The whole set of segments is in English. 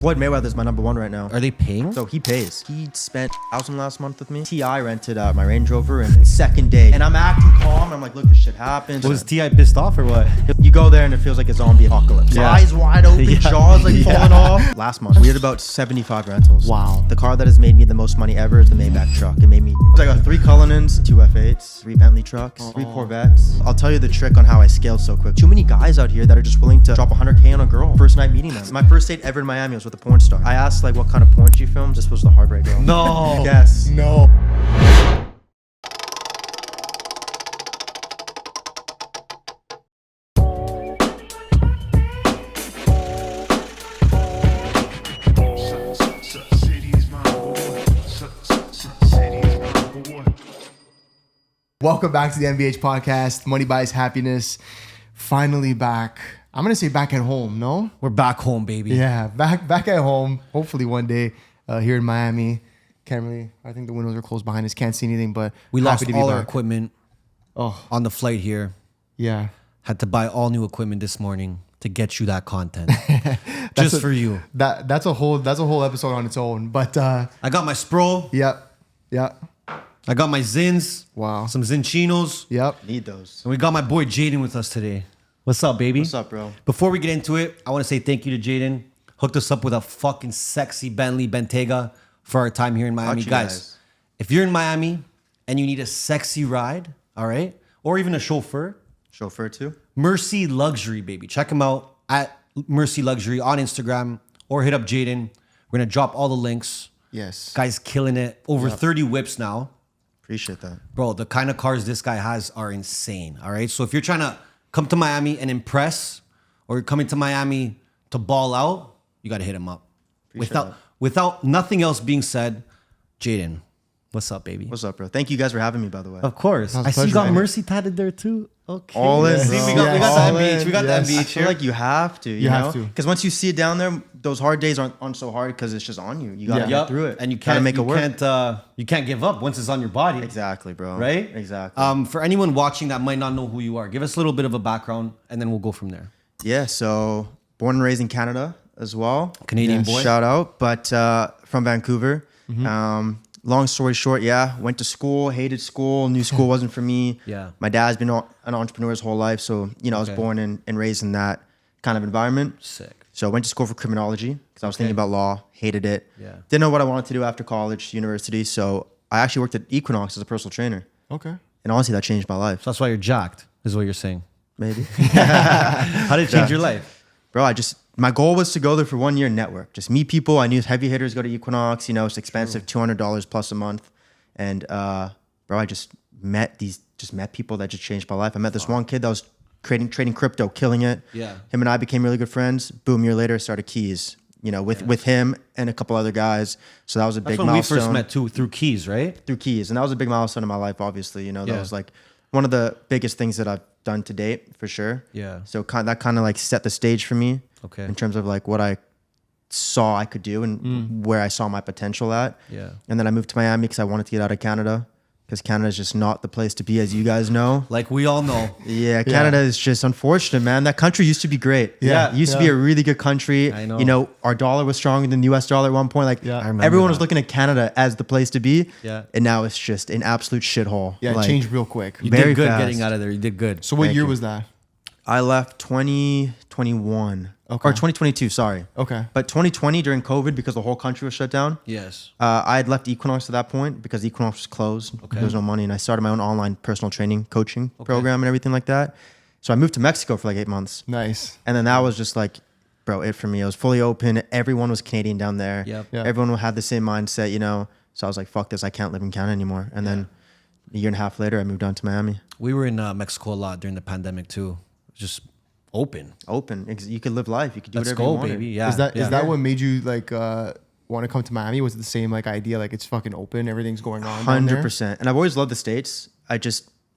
Floyd Mayweather is my #1 right now. Are they paying? So he pays. He spent $1,000 last month with me. T.I. rented my Range Rover and second day. And I'm acting calm. I'm like, look, this shit happens. Was T.I. pissed off or what? You go there and it feels like a zombie apocalypse. Yeah. Eyes wide open, Yeah. jaws like falling off. Last month, we had about 75 rentals. Wow. The car that has made me the most money ever is the Maybach truck. It made me, I got 3 Cullinans, 2 F8s, 3 Bentley trucks, 3 Corvettes. I'll tell you the trick on how I scaled so quick. Too many guys out here that are just willing to drop 100K on a girl. First night meeting them. My first date ever in Miami was with a porn star. I asked like what kind of porn she films. This was the Heartbreak Girl. No. Yes. No. Welcome back to the MBH podcast. Money buys happiness. Finally back. I'm gonna say back at home. No, We're back home, baby. yeah, back at home. Hopefully one day here in Miami. Can't really. I think the windows are closed behind us. Can't see anything. But We happy lost to be all our back. equipment on the flight here. Yeah, Had to buy all new equipment this morning to get you that content. That's Just for you. that's a whole episode on its own. But I got my Spro. yep. I got my Zins. Wow. Some Zinchinos. Yep. Need those. And we got my boy Jayden with us today. What's up, baby? What's up, bro? Before we get into it, I want to say thank you to Jayden. Hooked us up with a fucking sexy Bentley Bentayga for our time here in Miami. Got you Guys, guys. if you're in Miami and you need a sexy ride, all right, or even a chauffeur, Chauffeur too? MURCI Luxury, baby. Check him out at MURCI Luxury on Instagram or hit up Jayden. We're going to drop all the links. Yes. Guy's killing it. Over 30 whips now. Appreciate that. Bro, the kind of cars this guy has are insane, all right? So if you're trying to come to Miami and impress, or you're coming to Miami to ball out, you got to hit him up. Appreciate Without nothing else being said, Jayden, what's up, baby? What's up, bro? Thank you guys for having me, by the way. Of course. That was a I see you got pleasure, man. MURCI tatted there too. Okay. All in, See, bro. we got Yes. the All MBH. in, We got yes. the I MBH feel here. like you have to, You know? have to. Because once you see it down there, those hard days aren't so hard because it's just on you. You gotta Yeah. get Yup. through it. And you Gotta can't make it work. You can't give up once it's on your body. Exactly, bro. Right? Exactly. For anyone watching that might not know who you are, give us a little bit of a background and then we'll go from there. Yeah, so born and raised in Canada as well. Canadian boy. Shout out, but from Vancouver. Long story short, yeah, went to school, hated school, knew school wasn't for me. Yeah. My dad's been an entrepreneur his whole life, so, I was Okay. born and raised in that kind of environment. Sick. So I went to school for criminology because I was thinking about law, hated it. Yeah. Didn't know what I wanted to do after college, university. So I actually worked at Equinox as a personal trainer. Okay. And honestly, that changed my life. So that's why you're jacked, is what you're saying. Maybe. How did it change your life? Bro, my goal was to go there for 1 year and network. Just meet people. I knew heavy hitters go to Equinox. It's expensive, $200 plus a month. And bro, I just met people that just changed my life. I met this one kid that was trading crypto, killing it. Yeah. Him and I became really good friends. Boom, year later, started Keys. With him and a couple other guys. So that was a That's big when milestone. we first met too, through Keys, right? Through Keys, and that was a big milestone in my life. Obviously, that Yeah. was like one of the biggest things that I've done to date for sure. Yeah. So that kind of like set the stage for me. Okay. In terms of like what I saw I could do and where I saw my potential at. Yeah. And then I moved to Miami because I wanted to get out of Canada because Canada is just not the place to be, as you guys know. Like we all know. Yeah, Canada is just unfortunate, man. That country used to be great. Yeah, It used to be a really good country. I know. Our dollar was stronger than the US dollar at one point. Like Yeah. I remember everyone was that. looking at Canada as the place to be. Yeah. And now it's just an absolute shithole. Yeah, it Like, changed real quick. You Very did good fast. getting out of there. You did good. So what Thank year you. was that? I left 2021. Okay. Or 2022, sorry. Okay. But 2020 during COVID, because the whole country was shut down, Yes. I had left Equinox at that point because Equinox was closed. Okay. There was no money. And I started my own online personal training coaching program and everything like that. So I moved to Mexico for like 8 months. Nice. And then that was just like, bro, it for me. It was fully open. Everyone was Canadian down there. Yep. Yeah. Everyone had the same mindset, So I was like, fuck this. I can't live in Canada anymore. And then a year and a half later, I moved on to Miami. We were in Mexico a lot during the pandemic too. Just open. Open. You could live life. You could do Let's whatever go, you wanted. baby. Yeah. Is that yeah. what made you like want to come to Miami? Was it the same like idea? Like it's fucking open, everything's going on. down there? 100%. And I've always loved the States.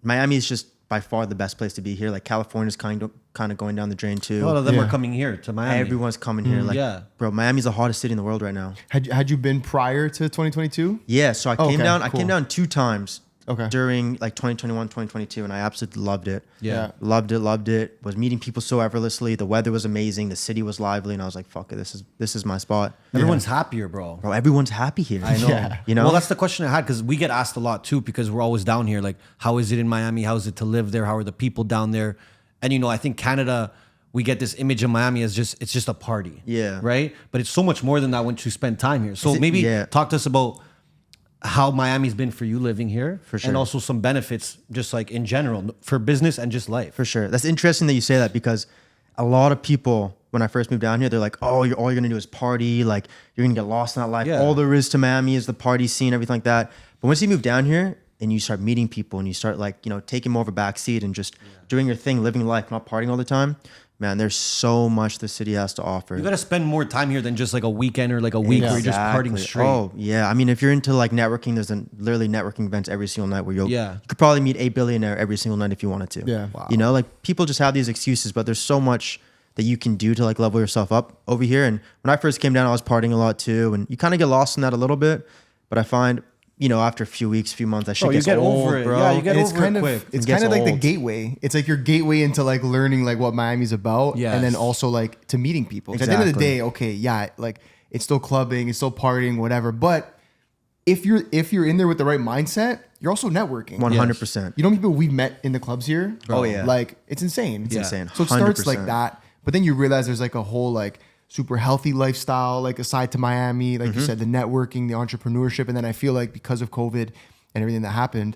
Miami is just by far the best place to be here. Like California's kind of going down the drain too. A lot of them Yeah. are coming here to Miami. Everyone's coming here. Like, yeah. bro, Miami's the hottest city in the world right now. Had you been prior to 2022? Yeah, so I came Okay, down. I cool. came down 2 times Okay. during like 2021, 2022, and I absolutely loved it. Yeah. Loved it. Was meeting people so effortlessly. The weather was amazing. The city was lively, and I was like, "Fuck it, this is my spot." Everyone's happier, bro. Bro, everyone's happy here. I know. Yeah. You know? Well, that's the question I had because we get asked a lot too because we're always down here. Like, how is it in Miami? How is it to live there? How are the people down there? And I think Canada, we get this image of Miami as it's just a party. Yeah. Right? But it's so much more than that once you spend time here. So Is it- maybe yeah. talk to us about how Miami's been for you living here. For sure. And also some benefits just like in general for business and just life. For sure. That's interesting that you say that because a lot of people, when I first moved down here, they're like, "Oh, all you're gonna do is party. Like you're gonna get lost in that life. Yeah. All there is to Miami is the party scene, everything like that." But once you move down here and you start meeting people and you start like taking more of a backseat and just doing your thing, living life, not partying all the time, man, there's so much the city has to offer. You got to spend more time here than just like a weekend or like a week where you're just partying straight. Oh yeah, I mean, if you're into like networking, there's literally networking events every single night where you could probably meet a billionaire every single night if you wanted to. Yeah. Wow. Like people just have these excuses, but there's so much that you can do to like level yourself up over here. And when I first came down, I was partying a lot too, and you kind of get lost in that a little bit. But I find, after a few weeks, few months, that shit you gets get old, over it. bro. Yeah, you get And it's over kind it of quick. it's It gets kind of like the old. gateway. It's like your gateway into like learning like what Miami's about, Yes. and then also like to meeting people. 'Cause at the end of the Exactly. day, okay, yeah, like it's still clubbing, it's still partying, whatever. But if you're in there with the right mindset, you're also networking. 100%. You know, people we've met in the clubs here. Oh, yeah. like it's insane. It's insane. So it starts like 100%. that, but then you realize there's like a whole like super healthy lifestyle, like aside to Miami, like you said, the networking, the entrepreneurship, and then I feel like because of COVID and everything that happened,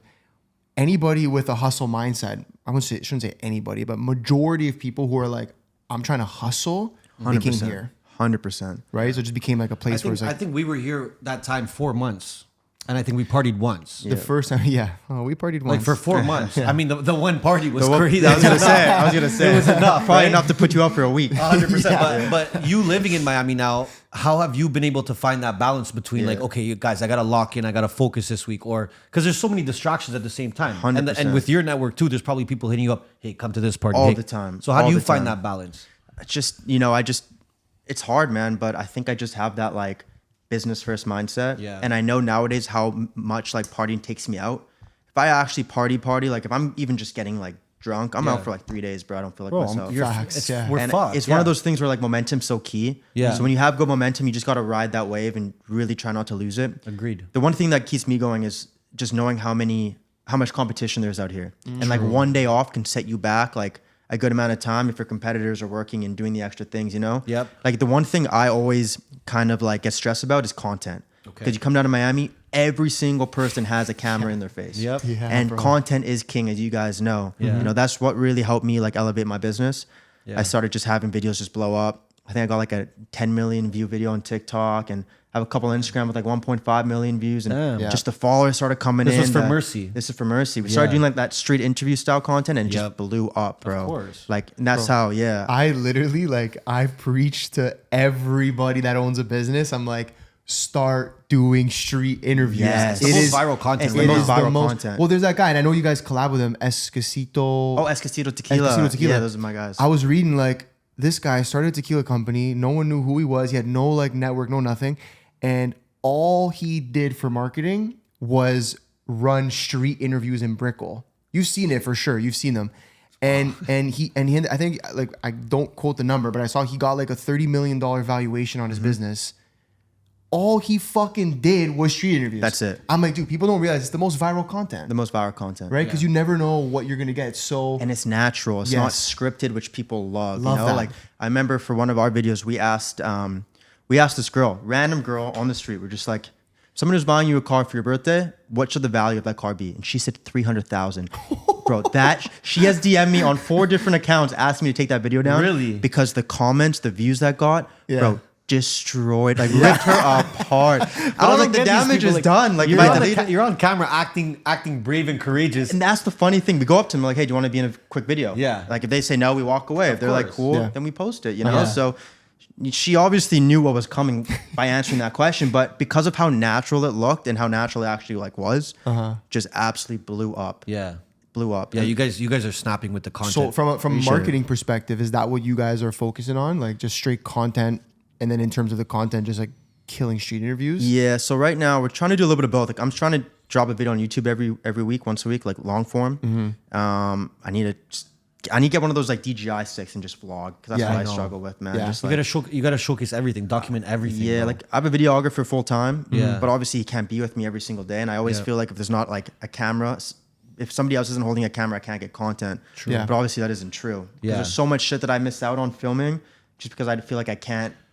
anybody with a hustle mindset, shouldn't say anybody, but majority of people who are like, I'm trying to hustle, they came 100%. here, 100%. right? So it just became like a place where it's I like think we were here that time 4 months. And I think we partied once. the first time, we partied once. Like for 4 months. I mean, the one party was I crazy. was gonna say. It was enough, Probably right? enough to put you up for a week. 100%. But you living in Miami now, how have you been able to find that balance between like, okay, you guys, I got to lock in, I got to focus this week? Or because there's so many distractions at the same time. And 100%. with your network too, there's probably people hitting you up, hey, come to this party. All Hey. the time. So how do All you the find time. that balance? It's just, it's hard, man, but I think I just have that like business first mindset. Yeah. And I know nowadays how much like partying takes me out. If I actually party, like if I'm even just getting like drunk, I'm out for like 3 days, bro. I don't feel like myself. Facts, yeah. We're And fucked. it's one of those things where like momentum's so key. Yeah. So when you have good momentum, you just got to ride that wave and really try not to lose it. Agreed. The one thing that keeps me going is just knowing how much competition there's out here. And like one day off can set you back like a good amount of time if your competitors are working and doing the extra things, Yep. Like the one thing I always kind of like get stressed about is content. Okay. Because you come down to Miami, every single person has a camera in their face. Yep. Yeah, And bro. content is king, as you guys know. Yeah. That's what really helped me like elevate my business. Yeah. I started just having videos just blow up. I think I got like a 10 million view video on TikTok and I have a couple on Instagram with like 1.5 million views. And Damn. Yeah. just the followers started coming in. This was for that- MURCI. This is for MURCI. We started doing like that street interview style content and Yep. just blew up, bro. Of course. Like, and that's how, I literally I preach to everybody that owns a business. I'm like, start doing street interviews. Yes. It's the It most is- viral content. it's the right most now. viral content. Well, there's that guy, and I know you guys collab with him, Escasito. Oh, Escasito Tequila. Escasito Tequila. Yeah, those are my guys. I was reading like this guy started a tequila company. No one knew who he was. He had no like network, no nothing. And all he did for marketing was run street interviews in Brickell. You've seen it for sure. You've seen them. And he I think like I don't quote the number, but I saw he got like a $30 million valuation on his business. All he fucking did was street interviews. That's it. I'm like, dude, people don't realize it's the most viral content. the most viral content. Right? Because you never know what you're gonna get. It's so And it's natural. It's not Yes. scripted, which people love. Love that. Like I remember for one of our videos, we asked this girl, random girl on the street. We're just like, someone who's buying you a car for your birthday, what should the value of that car be? And she said 300,000. Bro, she has DM'd me on 4 different accounts asking me to take that video down. Really? Because the comments, the views that got, Yeah. bro, destroyed, like ripped her apart. I was like, the damage is done. Like, you're, if I on delete it- you're on camera acting brave and courageous. and that's the funny thing. We go up to them like, hey, do you want to be in a quick video? Yeah. Like if they say no, we walk away. If they're like, course. cool, Yeah. then we post it, Yeah. So she obviously knew what was coming by answering that question, but because of how natural it looked and how natural it actually like was, just absolutely blew up. Yeah. Blew up. Yeah, And you guys are snapping with the content. So from a Appreciate marketing perspective, is that what you guys are focusing on? Like just straight content, and then in terms of the content, just like killing street interviews? Yeah, so right now we're trying to do a little bit of both. Like I'm trying to drop a video on YouTube every week, once a week, like long form. I need to get one of those like DJI sticks and just vlog, because that's Yeah, what I I know. struggle with, man. Yeah. Just You like, gotta showcase everything, document everything. yeah, bro. like I have a videographer full time, Yeah. but obviously he can't be with me every single day, and I always Yeah. feel like if there's not like a camera, if somebody else isn't holding a camera, I can't get content. True. Yeah. But obviously that isn't true. 'Cause Yeah. there's so much shit that I missed out on filming just because I feel like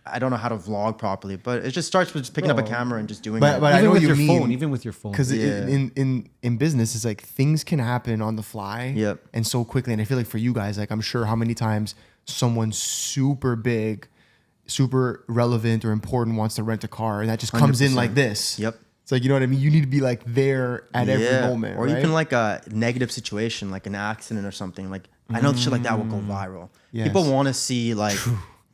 I don't know how to vlog properly. But it just starts with just picking up a Bro. camera and just doing But- it. but I even know with what your you phone, mean. even with your phone. Because Yeah. in business, it's like things can happen on the fly, Yep. and so quickly. And I feel like for you guys, like I'm sure how many times someone super big, super relevant or important wants to rent a car, and that just comes in 100%. like this. Yep. It's like, you know what I mean? You need to be like there at every moment, Or right? even like a negative situation, like an accident or something. Like I know shit like that will go viral. Yes. People want to see like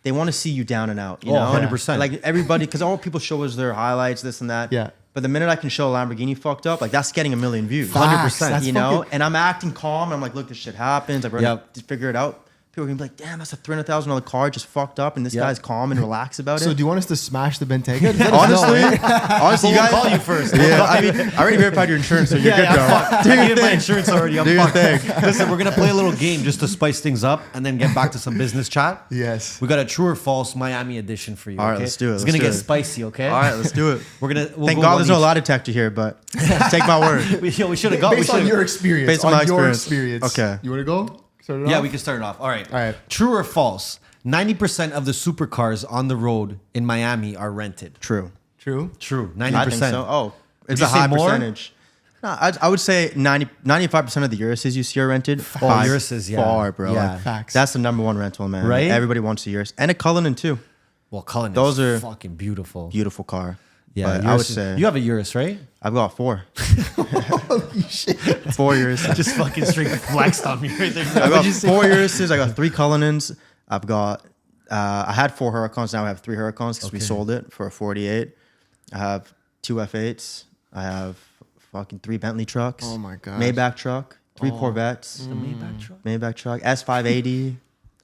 they want to see you down and out. You Oh, know, 100%. Like everybody, because all people show is their highlights, this and that. Yeah. But the minute I can show a Lamborghini fucked up, like that's getting 1 million views. Facts. That's You know, fucking- and I'm acting calm. I'm like, look, this shit happens. I've already Yep. figured it out. People are gonna be like, damn, that's a $300,000 car just fucked up, and this Yep. guy's calm and relaxed about So it. do you want us to smash the Bentayga? Honestly, honestly, you We'll guys. call you first. Yeah, I mean, I already verified your insurance, so you're good, bro. I needed my insurance already. I'm Do your fucked. Listen, we're gonna play a little game just to spice things up, and then get back to some business chat. Yes. We got a true or false Miami edition for you. All right, okay? let's do it. It's Let's gonna do get it. spicy. Okay. All right, let's do it. We'll Thank go God one there's no each. lie detector here, but take my word. We should have got. Based on your experience. Based on my your experience. Okay. You want to go? Start it Yeah, off? we can start it off. All right. All right. True or false? 90% of the supercars on the road in Miami are rented. True. True. True. 90%. I think so. Oh, it's you a say high more? percentage. No, I would say 95% of the Urises you see are rented. By Urises, yeah. far, bro. Yeah. Like, Facts. that's the number one rental, man. Right? Like, everybody wants a Urus. And a Cullinan, too. Well, Cullen Those is are fucking beautiful. Beautiful car. Yeah, But I would Urus is- say you have a Urus, right? I've got 4. Holy shit. 4 Urises. Just fucking straight flexed on me right there. I got 4 Urises. I got 3 Cullinans. I've got. I had 4 Huracans. Now I have 3 Huracans because we sold it for a 48. I have 2 F8s. I have fucking 3 Bentley trucks. Oh my gosh. Maybach truck. 3 Corvettes. The Maybach truck. Maybach truck. S580.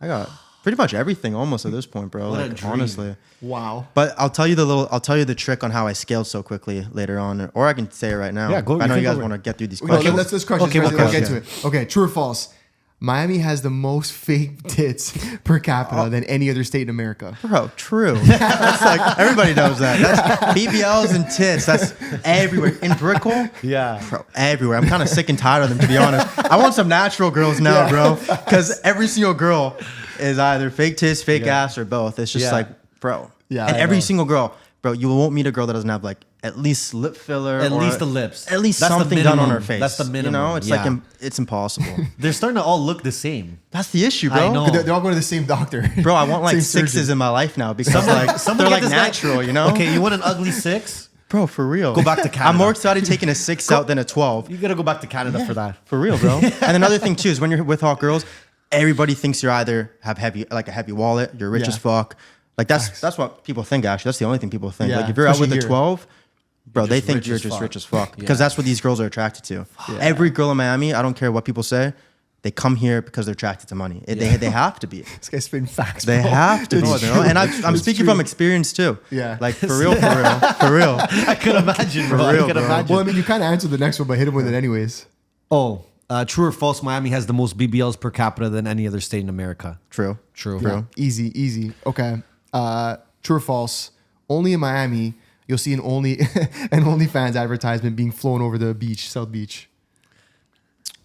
I got pretty much everything almost at this point, bro. What a Like dream. honestly. Wow. But I'll tell you the trick on how I scaled so quickly later on, or I can say it right now. Yeah, go- I know you you can guys go want to get through these Okay, questions. let's crush it. Okay, Let's we'll get crush to it. Okay, true or false? Miami has the most fake tits per capita than any other state in America. Bro, true. That's like everybody knows that. That's BBLs and tits. That's everywhere. In Brickell, Yeah. bro, everywhere. I'm kind of sick and tired of them, to be honest. I want some natural girls now, bro. Because every single girl is either fake tits, fake ass, or both. It's just Yeah. like, bro. Yeah, And I every know. single girl, bro, you won't meet a girl that doesn't have like at least lip filler. At or least the lips. At least That's the something done on minimum. her face. That's the minimum. You know, it's Yeah. like it's impossible. They're starting to all look the same. That's the issue, bro. I know. They're all going to the same doctor. Bro, I want like Same 6s surgeon. in my life now because like Someone they're get like this guy- natural, you know? Okay, you want an ugly 6? Bro, for real. Go back to Canada. I'm more excited taking a 6 out than a 12. You gotta go back to Canada for that. For real, bro. And another thing too is when you're with hot girls, everybody thinks you're either have a heavy wallet, you're rich Yeah. as fuck. Like that's what people think. Actually, that's the only thing people think. Yeah, Like if you're out with especially a here. 12, bro, they just think rich you're as just fuck. rich as fuck Yeah. because that's what these girls are attracted to. Every girl in Miami, I don't care what people say, they come here because they're attracted to money. They have to be. This guy's spitting facts. They bro. have to be, It's bro. true. And I'm It's speaking true. from experience too. Yeah. Like for real, for real. I could imagine, bro. real, I could bro. imagine. Well, I mean, you kind of answered the next one, but hit him with it anyways. Oh, true or false? Miami has the most BBLs per capita than any other state in America. True. True. Yeah, easy. Okay. True or false? Only in Miami, you'll see an OnlyFans advertisement being flown over the beach, South Beach.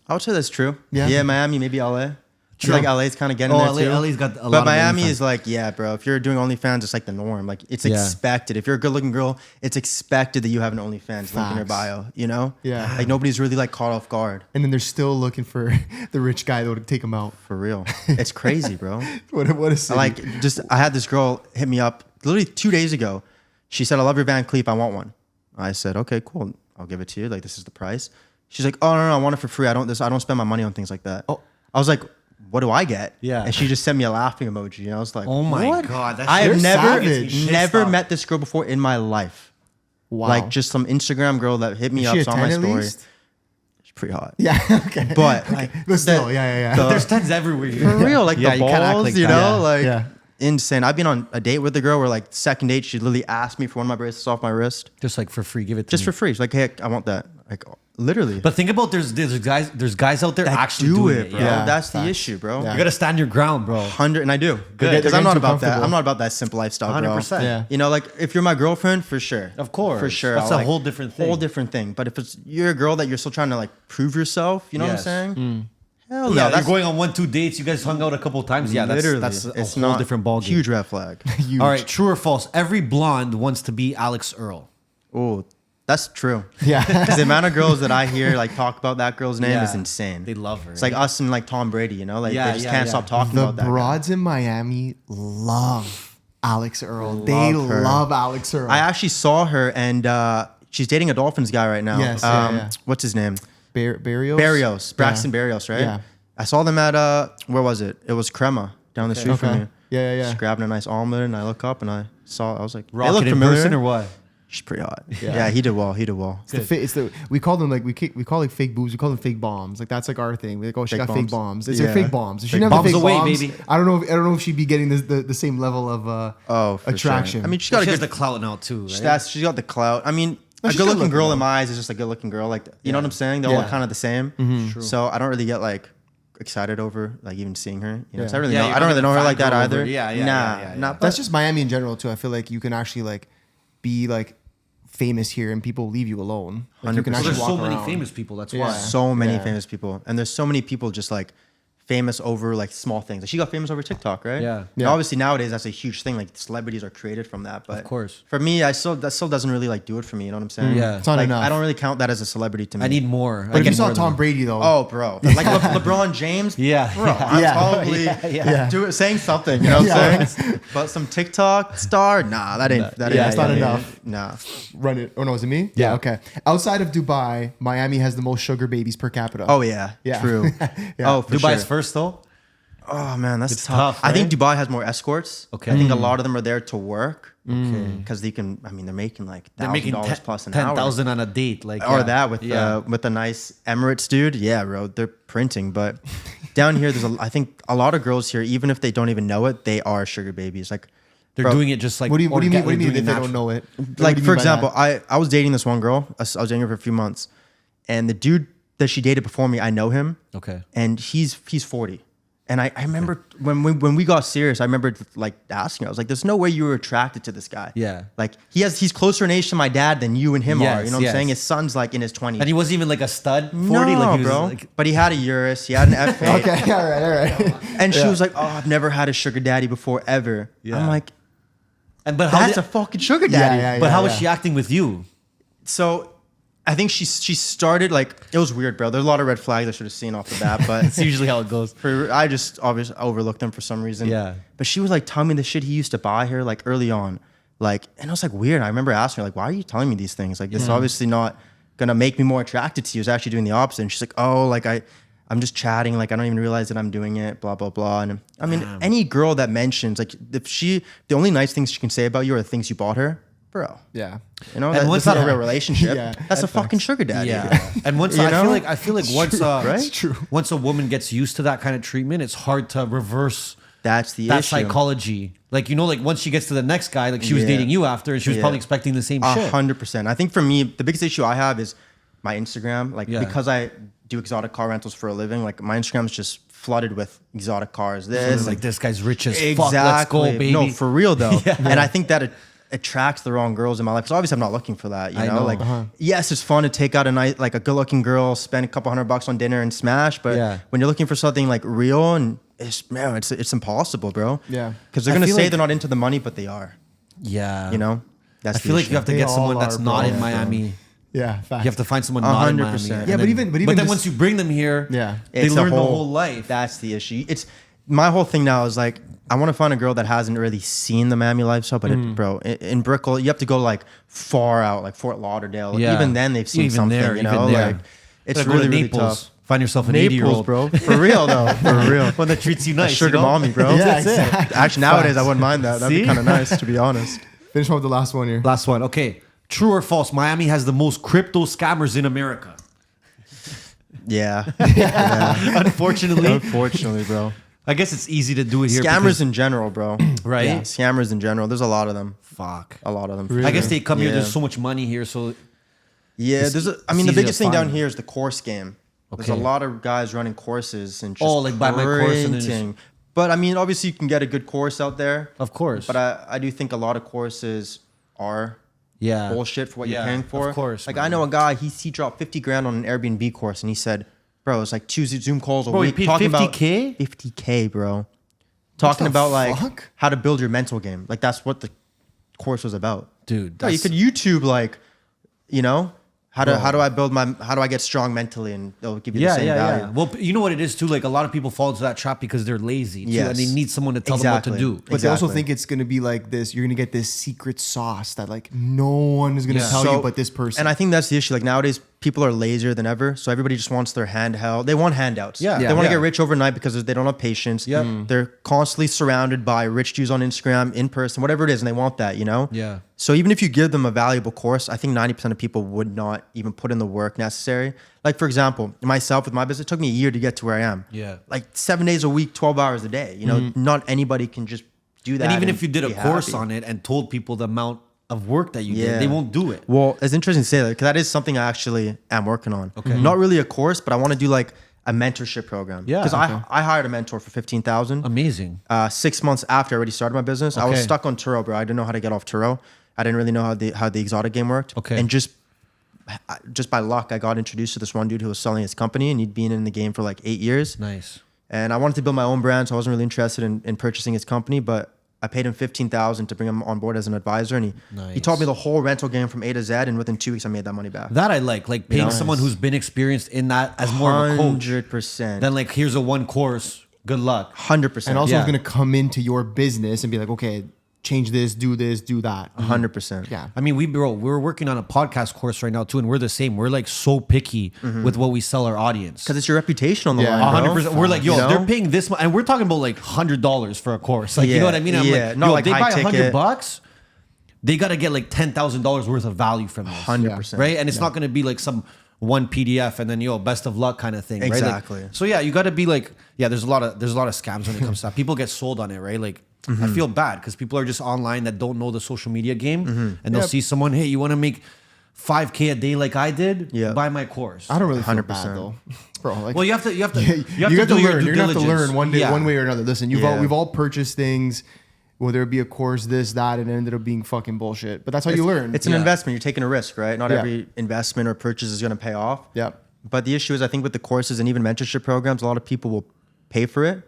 I would say that's true. Yeah. Yeah, Miami, maybe LA. True. Like LA's kind of getting Oh, there too. LA's got a lot But of Miami OnlyFans. is like, yeah, bro. If you're doing OnlyFans, it's like the norm. Like it's Yeah. expected. If you're a good-looking girl, it's expected that you have an OnlyFans link in your Facts. bio. You know? Yeah. Like nobody's really like caught off guard. And then they're still looking for the rich guy though to take them out. For real. It's crazy, bro. What a city. I had this girl hit me up literally 2 days ago. She said, I love your Van Cleef. I want one. I said, okay, cool. I'll give it to you. Like, this is the price. She's like, oh, no, I want it for free. I don't spend my money on things like that. Oh. I was like, what do I get? Yeah. And she just sent me a laughing emoji. And I was like, Oh my what? God, that's I You're have savage. never met this girl before in my life. wow. Like, just some Instagram girl that hit me Is up, she a saw my 10 at story. least? She's pretty hot. Yeah. Okay. But, like, But still, yeah. the- There's tens everywhere. for real, like Yeah, the you can't act balls, like you that. know, Yeah. like Yeah. insane. I've been on a date with the girl where like second date, she literally asked me for one of my bracelets off my wrist Just like for free, give it to just me. for free. She's like, hey, I want that. Like literally. But think about there's guys out there that actually do doing it, bro. Yeah, That's the facts. issue, bro. Yeah. You gotta stand your ground, bro. 100, and I do. Good. Because They're I'm not getting about too that. comfortable. I'm not about that simple lifestyle, bro. 100%. Yeah. You know, like if you're my girlfriend, for sure. Of course. For sure. That's I'll, a whole different thing. Whole different thing. But if it's you're a girl that you're still trying to like prove yourself, you know Yes. what I'm saying? Hell no. Yeah, That's you're going on 1-2 dates. You guys hung out a couple times. Yeah, literally. that's a it's whole not different ballgame. Huge red flag. Huge. All right, true or false? Every blonde wants to be Alex Earl. Oh, that's true. Yeah. Because the amount of girls that I hear like talk about that girl's name Yeah. is insane. They love her. It's like us and like Tom Brady, you know? Like Yeah, they just yeah, can't yeah. stop talking The about that. guy. broads in Miami love Alex Earl. They Love her. love Alex Earl. I actually saw her and she's dating a Dolphins guy right now. Yes, yeah. What's his name? Barrios? Barrios. Braxton Yeah. Barrios, right? Yeah. I saw them at where was it? It was Crema down the street from Okay. me. Yeah. Just grabbing a nice omelet and I look up and I was like, they Rocket look in familiar. person or what? She's pretty hot. Yeah. Yeah, he did well. He did well. We call them like we call like fake boobs. We call them fake bombs. Like that's like our thing. We like, oh, she Fake got fake bombs. bombs. It's Yeah. her fake bombs. If she Fake never bombs fake away, bombs, baby. I don't know if she'd be getting the same level of For attraction. Sure. I mean, she's got She a has good the clout now too, right? She's got the clout. I mean, No, a she's good-looking good-looking, girl though. in my eyes is just a good-looking girl. Like, you know what I'm saying? They're all Yeah. kind of the same. True. So I don't really get like excited over like even seeing her. You know, Yeah. 'cause I really Yeah, know. you're I don't not really know gonna her like that fangirl either. over- yeah, yeah, Nah, yeah. nah. That's just Miami in general too. I feel like you can actually like be like famous here and people leave you alone. Like, you can 100%. Well, actually there's so walk many around. famous people. That's Yeah. why. so many Yeah. famous people, and there's so many people just like famous over like small things. Like she got famous over TikTok, right? Yeah. And Yeah. obviously nowadays that's a huge thing. Like celebrities are created from that. But Of course. for me, that still doesn't really like do it for me. You know what I'm saying? Yeah. It's not like, enough. I don't really count that as a celebrity to me. I need more. But if you saw Tom Brady though, Oh, bro. Like LeBron James. Yeah. Bro, I'm Yeah. probably Yeah. saying something, you know what Yeah. I'm saying? But some TikTok star, nah, that ain't that's not enough. Nah. run it. Oh no, is it me? Yeah. Okay. Outside of Dubai, Miami has the most sugar babies per capita. Oh yeah. Yeah. True. Yeah. Oh, for Dubai's sure. first though. Oh man, that's It's tough. tough, I think right? Dubai has more escorts. Okay. I think a lot of them are there to work. Okay. Because they can. I mean, they're making like They're making $1,000 plus an hour. 10,000 on a date, like Or yeah. that with yeah. with a nice Emirates dude. Yeah, bro, they're printing. But down here, I think a lot of girls here, even if they don't even know it, they are sugar babies. Like They're bro, doing it just like. What do you mean? orga- What do you mean doing if they natural. don't know it? like for example, I was dating this one girl. I was dating her for a few months, and the dude that she dated before me, I know him. Okay. And he's 40. And I remember when we got serious, I remember like asking her, I was like, there's no way you were attracted to this guy. Yeah. Like he's closer in age to my dad than you and him are. Yes, You know what yes. I'm saying? His son's like in his 20s. And he wasn't even like a stud. 40, no, like he was bro. like. But he had a Urus, he had an F8. Okay. All right. And she was like, oh, I've never had a sugar daddy before ever. Yeah. I'm like, But that's a fucking sugar daddy. Yeah, But how was yeah. she acting with you? So I think she started like, it was weird, bro. There's a lot of red flags I should have seen off the bat, but That's usually how it goes. I just obviously overlooked them for some reason. Yeah. But she was like telling me the shit he used to buy her like early on. Like, and I was like weird. I remember asking her, like, why are you telling me these things? Like, this is obviously not gonna make me more attracted to you. It's actually doing the opposite. And she's like, oh, like I'm just chatting, like I don't even realize that I'm doing it, blah, blah, blah. And I mean, any girl that mentions, like the only nice things she can say about you are the things you bought her, bro. Yeah. You know, And that's once- not a yeah. real relationship. Yeah, That's a that's fucking sugar daddy. Yeah. And once You I know? feel like once right? It's true. once a woman gets used to that kind of treatment, it's hard to reverse That's the that issue. psychology. Like, you know, like once she gets to the next guy, like she was Yeah. dating you after and she was Yeah. probably expecting the same shit. 100%. I think for me, the biggest issue I have is my Instagram. Like, Yeah. because I do exotic car rentals for a living, like my Instagram is just flooded with exotic cars. This, It's like, this guy's rich as exactly. fuck. Let's go, baby. No, for real though. Yeah. And I think that it attracts the wrong girls in my life. Because obviously I'm not looking for that. You I know, know. like yes, it's fun to take out a night, like a good-looking girl, spend a couple $100 on dinner and smash. But Yeah. when you're looking for something like real and it's impossible, bro. Yeah. Because they're I gonna feel say like- they're not into the money, but they are. Yeah. You know, that's I feel like you have to They get all someone that's are, not bro. in Yeah, Miami. Yeah. Fact. You have to find someone not in 100%. Miami. Yeah, And but then- even then just- once you bring them here, Yeah. they It's a learn the whole life. That's the issue. It's my whole thing now is like I want to find a girl that hasn't really seen the Miami lifestyle, but bro, in Brickell, you have to go like far out, like Fort Lauderdale. Yeah. Even then, they've seen Even something. there, You know, even there. like it's Gotta go to really really Naples. tough. Find yourself an Naples, 80-year-old, bro, for real though, for real. One that treats you nice. A sugar you know? mommy, bro. Yeah, That's it. exactly. Actually, nowadays I Facts. wouldn't mind that. That'd See? be kind of nice, to be honest. Finish off with the last one here. Last one. Okay. True or false? Miami has the most crypto scammers in America. Yeah. Unfortunately. Unfortunately, bro. I guess it's easy to do it here. Scammers because- in general, bro. Right? Yeah, scammers in general. There's a lot of them. Fuck. A lot of them. I guess they come here. Yeah. There's so much money here. So Yeah, It's- I mean, it's the easy biggest to thing down find. here is the course game. There's a Okay. lot of guys running courses and just like buy my course and then just- printing. But I mean, obviously you can get a good course out there. Of course. But I do think a lot of courses are Yeah. bullshit for what Yeah, you're paying for. of course, Like man. I know a guy, he dropped 50 grand on an Airbnb course and he said, bro, it's like 2 Zoom calls a Bro, he week paid talking 50K? about 50K, bro. Talking the about like fuck? how to build your mental game. Like that's what the course was about. Dude, Bro, you that's- could YouTube like, you know, how do I get strong mentally, and they'll give you the same value. Well, you know what it is too. Like a lot of people fall into that trap because they're lazy too, and they Yes. need someone to tell them what to Exactly. do. But they also Exactly. think it's gonna be like this. You're gonna get this secret sauce that like no one is gonna Yeah. tell So- you but this person. And I think that's the issue. Like nowadays, people are lazier than ever. So everybody just wants their handheld. They want handouts. Yeah. They Yeah. want to Yeah. get rich overnight because they don't have patience. Yep. Mm. They're constantly surrounded by rich dudes on Instagram, in person, whatever it is, and they want that, you know? Yeah. So even if you give them a valuable course, I think 90% of people would not even put in the work necessary. Like for example, myself with my business, it took me a year to get to where I am. Yeah. Like 7 days a week, 12 hours a day. You know, not anybody can just do that. And even if you did a be course happy. on it and told people the amount of work that you did, they won't do it. Well, it's interesting to say that because that is something I actually am working on. Okay. Not really a course, but I want to do like a mentorship program. Yeah, Because okay. I hired a mentor for 15,000. Amazing. 6 months after I already started my business, I was Okay. stuck on Turo, bro. I didn't know how to get off Turo. I didn't really know how the exotic game worked. Okay. And just by luck, I got introduced to this one dude who was selling his company, and he'd been in the game for like 8 years. Nice. And I wanted to build my own brand, so I wasn't really interested in purchasing his company, but I paid him 15,000 to bring him on board as an advisor, and he Nice. taught me the whole rental game from A to Z, and within 2 weeks I made that money back. That I like paying Nice. someone who's been experienced in that as more of a coach. 100%. Then like here's a one course. Good luck. 100%. and also Yeah. is gonna come into your business and be like, okay, change this, do that. 100%. Yeah. I mean, we're working on a podcast course right now too, and we're the same. We're like so picky with what we sell our audience. Because it's your reputation on the Yeah. line. bro. 100%. We're like, yo, You know? they're paying this much, and we're talking about like $100 for a course. Like, you know Yeah, what I mean? I'm yeah. like, Not yo, like they high buy ticket. $100, they got to get like $10,000 worth of value from this. 100%. Right? And it's not going to be like some one PDF and then, yo, best of luck kind of thing. Right? Exactly. Like, so yeah, you got to be like, yeah, there's a lot of scams when it comes to that. People get sold on it, right? Like, I feel bad because people are just online that don't know the social media game, and they'll see someone, hey, you want to make 5K a day like I did? Yeah. Buy my course. I don't really feel 100%. bad though, bro. Like, Well, you have to you do have your to due learn. You're gonna have to diligence. learn one day, Yeah. one way or another. Listen, Yeah. we've all purchased things, whether it be a course, this, that, and it ended up being fucking bullshit. But that's how you learn. It's an Yeah. investment. You're taking a risk, right? Not Yeah. every investment or purchase is going to pay off. Yeah. But the issue is, I think with the courses and even mentorship programs, a lot of people will pay for it,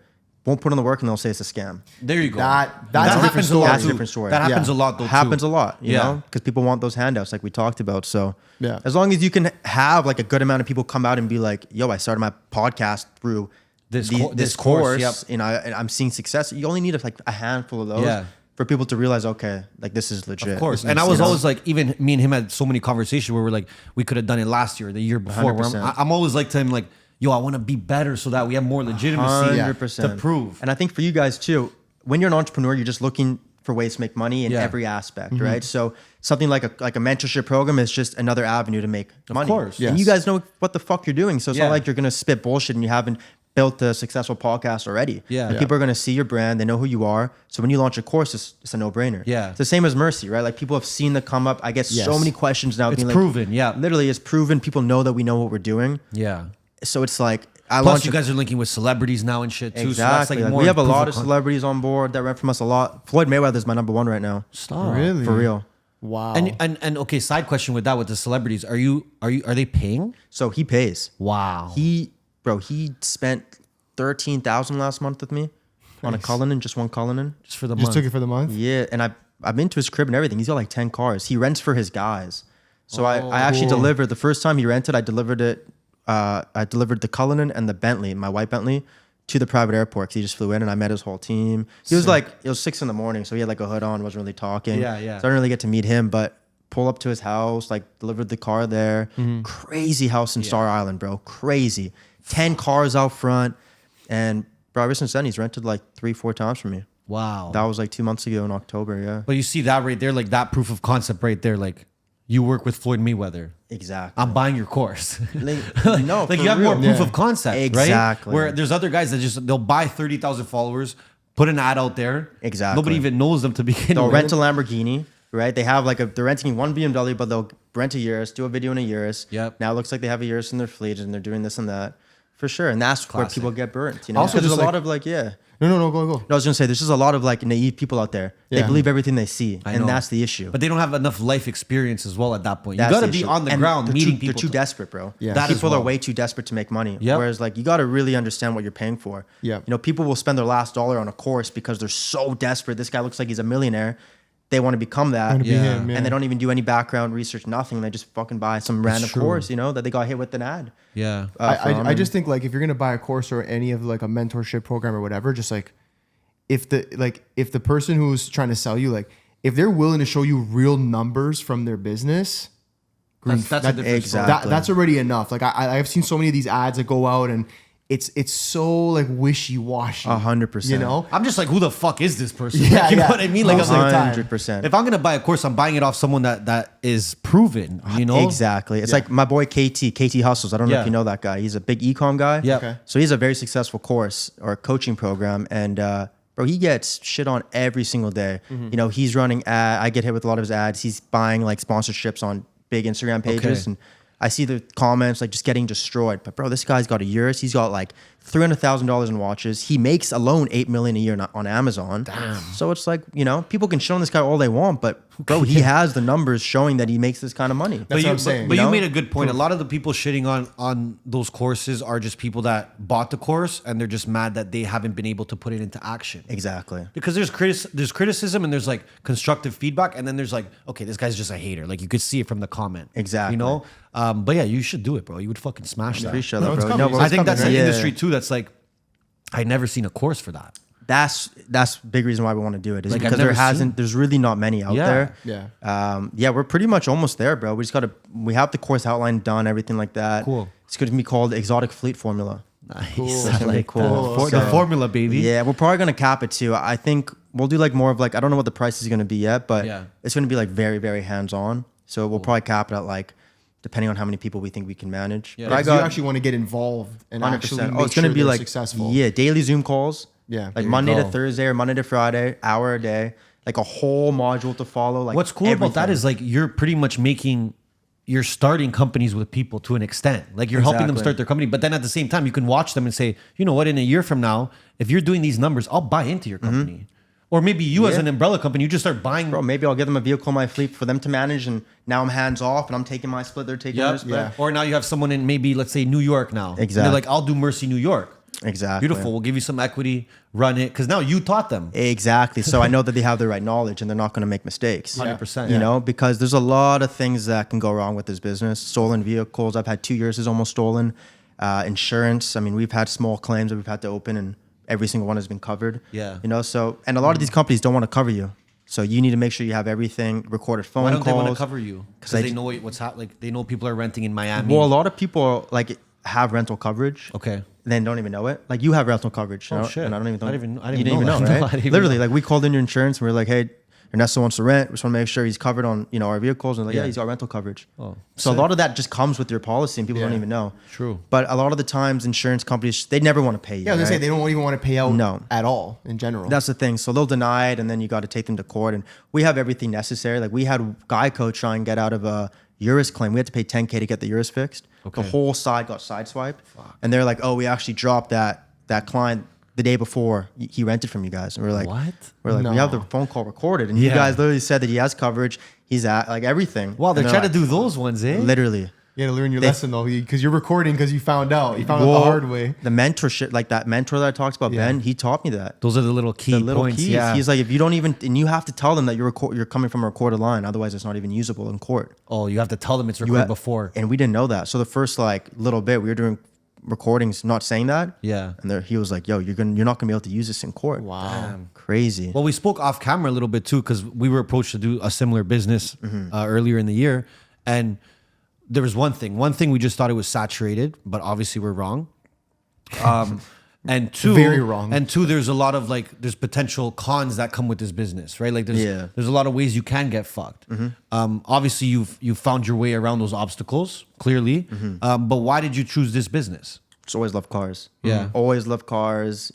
won't put in the work, and they'll say it's a scam. There you go. That's a that different happens a story. lot. That's a too. different story. That happens Yeah. a lot though. Happens too. a lot, you Yeah. know, because people want those handouts like we talked about. So Yeah. as long as you can have like a good amount of people come out and be like, yo, I started my podcast through This this course, course, yep. and I'm seeing success. You only need like a handful of those Yeah. for people to realize, okay, like this is legit. Of course. This And is, I was you know? always like, even me and him had so many conversations where we're like, we could have done it last year, the year before. Where 100%. I'm always like to him, like, yo, I want to be better so that we have more legitimacy 100%. to prove. And I think for you guys too, when you're an entrepreneur, you're just looking for ways to make money in Yeah. every aspect, right? So something like a mentorship program is just another avenue to make money. course, And yes. you guys know what the fuck you're doing. So it's Yeah. not like you're gonna spit bullshit and you haven't built a successful podcast already. Yeah. Like, Yeah. people are gonna see your brand, they know who you are. So when you launch a course, it's a no-brainer. Yeah. It's the same as MURCI, right? Like people have seen the come up. I get so Yes. many questions now. It's being like, proven, yeah. Literally, it's proven. People know that we know what we're doing. Yeah. So it's like I Plus, launched you a- guys are linking with celebrities now and shit too. Exactly. So that's like Like, more we have a proof lot of con- celebrities on board that rent from us a lot. Floyd Mayweather is my number one right now. Stop. Really? For real. Wow. And okay, side question with that with the celebrities, are they paying? So he pays. Wow. He spent 13,000 last month with me on a Cullinan, just one Cullinan. Just for the just month. took it for the month. Yeah, and I've been to his crib and everything. He's got like 10 cars. He rents for his guys. So I actually cool. delivered the first time he rented. I delivered it. I delivered the Cullinan and the Bentley, my white Bentley, to the private airport because he just flew in and I met his whole team. He was like, it was 6 a.m, so he had like a hood on, wasn't really talking. Yeah. So I didn't really get to meet him, but pull up to his house, like delivered the car there. Crazy house in Star Island, bro. Crazy. 10 cars out front. And bro, ever since then, he's rented like 3-4 times from me. Wow. That was like 2 months ago in October, yeah. But you see that right there, like that proof of concept right there, like you work with Floyd Mayweather. Exactly. I'm buying your course. No, like for you have more real. proof Yeah. of concept, right? Exactly. Where there's other guys that they'll buy 30,000 followers, put an ad out there. Exactly. Nobody even knows them to begin They'll with. rent a Lamborghini, right? They have they're renting one BMW, but they'll rent a Urus, do a video in a Urus. Yep. Now it looks like they have a Urus in their fleet and they're doing this and that. For sure. And that's where Classic. people get burnt. You know, Also, because there's just a lot of like, No, go. No, I was gonna say there's just a lot of like naive people out there. They Yeah. believe everything they see, I and know. that's the issue. But they don't have enough life experience as well at that point. That's You got to the be issue. on the And ground they're meeting too, people. They're too desperate, bro. Yeah. That as People well. are way too desperate to make money. Yep. Whereas like you got to really understand what you're paying for. Yeah. You know, people will spend their last dollar on a course because they're so desperate. This guy looks like he's a millionaire. They want to become that. Wanna be Yeah. him, And they don't even do any background research, nothing. They just fucking buy some random true. course, you know, that they got hit with an ad. Yeah. I just think like if you're gonna buy a course or any of like a mentorship program or whatever, just like if the person who's trying to sell you, like if they're willing to show you real numbers from their business, That's a different story. exactly. that's already enough. Like I've seen so many of these ads that go out and it's so like wishy washy. 100%. You know? I'm just like, who the fuck is this person? Yeah, you know yeah. what I mean? Like, I'm like, 100%. if I'm gonna buy a course, I'm buying it off someone that is proven. You know? Exactly. It's like my boy KT Hustles. I don't know Yeah. if you know that guy. He's a big e-com guy. Yeah. Okay. So he's a very successful course or coaching program. And bro, he gets shit on every single day. Mm-hmm. You know, he's running I get hit with a lot of his ads. He's buying like sponsorships on big Instagram pages. Okay. And I see the comments like just getting destroyed. But bro, this guy's got a Urus. He's got like $300,000 in watches. He makes alone $8 million a year on Amazon. Damn. So it's like, you know, people can show this guy all they want, but bro, he has the numbers showing that he makes this kind of money. That's what I'm saying. But You you know? made a good point. A lot of the people shitting on those courses are just people that bought the course and they're just mad that they haven't been able to put it into action. Exactly. Because there's criticism and there's like constructive feedback, and then there's like, okay, this guy's just a hater. Like you could see it from the comment. Exactly. You know? But yeah, you should do it, bro. You would fucking smash that. Appreciate No, that, it's bro. coming. No, I think that's an Yeah. industry too that's like, I never seen a course for that. That's big reason why we want to do it is Like, because I've never there's really not many out there. Yeah. We're pretty much almost there, bro. We have the course outline done, everything like that. Cool. It's going to be called Exotic Fleet Formula. Nice. Cool. I That's gonna be like cool. that. So- The formula, baby. Yeah, we're probably gonna cap it too. I think we'll do like more of like I don't know what the price is gonna be yet, but Yeah. it's gonna be like very, very hands on. So we'll probably cap it at like depending on how many people we think we can manage. Yeah. But I you got actually want to get involved and 100%. actually make it's gonna sure be they're like successful. Yeah, daily Zoom calls. Yeah. Like There you Monday to go. Thursday or Monday to Friday, hour a day. Like a whole module to follow. Like What's cool about that everything. is like you're pretty much you're starting companies with people to an extent. Like you're helping them Exactly. start their company, but then at the same time, you can watch them and say, you know what, in a year from now, if you're doing these numbers, I'll buy into your company. Or maybe you as Yeah. an umbrella company, you just start buying. Bro, maybe I'll give them a vehicle in my fleet for them to manage, and now I'm hands off, and I'm taking my split. They're taking their split. Yeah. Or now you have someone in maybe, let's say, New York now. And Exactly. they're like, I'll do MURCI New York. Exactly. Beautiful. We'll give you some equity, run it. Because now you taught them. Exactly. So I know that they have the right knowledge and they're not going to make mistakes. 100%. You know, because there's a lot of things that can go wrong with this business. Stolen vehicles. I've had 2 years is almost stolen. Insurance. I mean, we've had small claims that we've had to open and every single one has been covered. Yeah. You know, so, and a lot of these companies don't want to cover you. So you need to make sure you have everything recorded phone Why calls. don't they want to cover you? Because I they ju- know what's happening. Like, they know people are renting in Miami. Well, a lot of people like have rental coverage. Okay. Then don't even know it. Like you have rental coverage. Oh, you know? shit. And I didn't I even didn't you didn't even know know, that. right? No, I didn't even Literally, know. like we called in your insurance and we were like, hey, Ernesto wants to rent. We just want to make sure he's covered on, you know, our vehicles. And like, yeah, Yeah. he's got rental coverage. Oh, so a sick. lot of that just comes with your policy and people don't Yeah. even know. True. But a lot of the times insurance companies, they never want to pay you. Yeah, I was gonna say right? they don't even want to pay out No. at all in general. That's the thing. So they'll deny it, and then you got to take them to court. And we have everything necessary. Like we had Geico try and get out of a Urus claim. We had to pay $10K to get the Urus fixed. Okay. The whole side got sideswiped, and they're like, "Oh, we actually dropped that client the day before he rented from you guys." And we're like, What? We're like, we have the No. phone call recorded, and you Yeah. guys literally said that he has coverage. He's at like everything. Wow, they're And trying like, to do those ones, eh? literally. you got to learn your They- lesson though, because you're recording because you found out. You found out Well, the hard way. The mentorship, like that mentor that I talked about, Yeah. Ben, he taught me that. Those are the little key The little points. keys. Yeah. He's like, if you don't even, and you have to tell them that you're coming from a recorded line, otherwise it's not even usable in court. Oh, you have to tell them it's You recorded ha- before. and we didn't know that. So the first like little bit, we were doing recordings, not saying that. Yeah. And there, he was like, "Yo, you're not gonna be able to use this in court." Wow. Crazy. Well, we spoke off camera a little bit too because we were approached to do a similar business earlier in the year, and there was one thing. One thing we just thought it was saturated, but obviously we're wrong. And two, Very wrong. And two, there's a lot of there's potential cons that come with this business, right? Like there's a lot of ways you can get fucked. Obviously, you've found your way around those obstacles clearly. But why did you choose this business? Just always love cars. Yeah. Always love cars.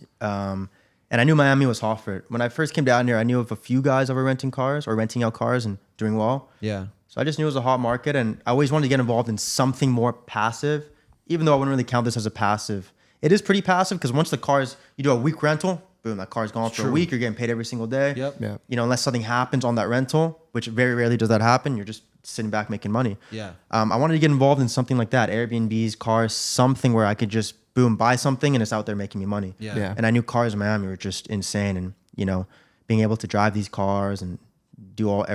And I knew Miami was hot for it. When I first came down here, I knew of a few guys that were renting cars or renting out cars and doing well. Yeah. So I just knew it was a hot market, and I always wanted to get involved in something more passive, even though I wouldn't really count this as a passive. It is pretty passive because once the cars, you do a week rental, boom, that car's gone for a week. You're getting paid every single day. Yep. Yeah. You know, unless something happens on that rental, which very rarely does that happen, you're just sitting back making money. Yeah. I wanted to get involved in something like that, Airbnbs, cars, something where I could just boom, buy something and it's out there making me money. Yeah. Yeah. And I knew cars in Miami were just insane, and you know, being able to drive these cars and build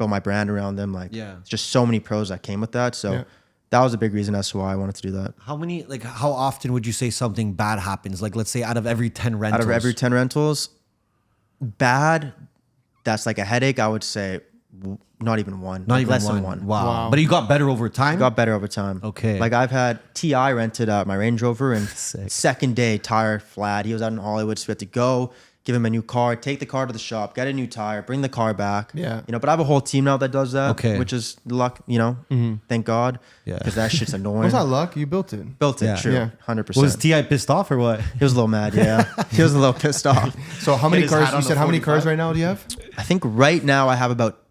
my brand around them, like it's just so many pros that came with that. So that was a big reason as to why I wanted to do that. How often would you say something bad happens? Like, let's say out of every 10 rentals. Out of every 10 rentals, bad, that's like a headache, I would say not even one. Not like even less one. than one. Wow. But you got better over time? Got better over time. Okay. Like I've had T.I. rented my Range Rover, and second day, tire flat. He was out in Hollywood, so we had to go, give him a new car, take the car to the shop, get a new tire, bring the car back. Yeah. You know, but I have a whole team now that does that. Okay. Which is luck, you know, thank God. Yeah. Because that shit's Well, annoying. it's not luck. You built it. Built it, Yeah. true. Yeah. 100%. Was T.I. pissed off or what? He was a little mad, yeah. He was a little pissed off. So how many his cars? hat You on said the how many 45? cars right now do you have? I think right now I have about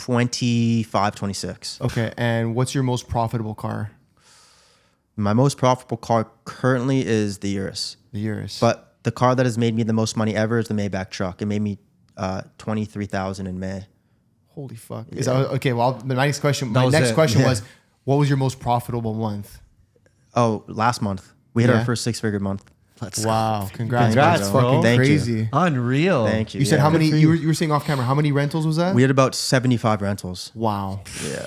25, 26. Okay. And what's your most profitable car? My most profitable car currently is the Urus. The Urus. But the car that has made me the most money ever is the Maybach truck. It made me $23,000 in May. Holy fuck. Is that okay? Well, my next question. That My was next it. question Yeah. was, what was your most profitable month? Oh, last month. We hit Yeah. our first 6-figure month. Wow. Congrats. Congrats, That's bro. fucking Thank you. crazy. Unreal. Thank you. You said how yeah. many? You were saying off camera. How many rentals was that? We had about 75 rentals. Wow. Yeah.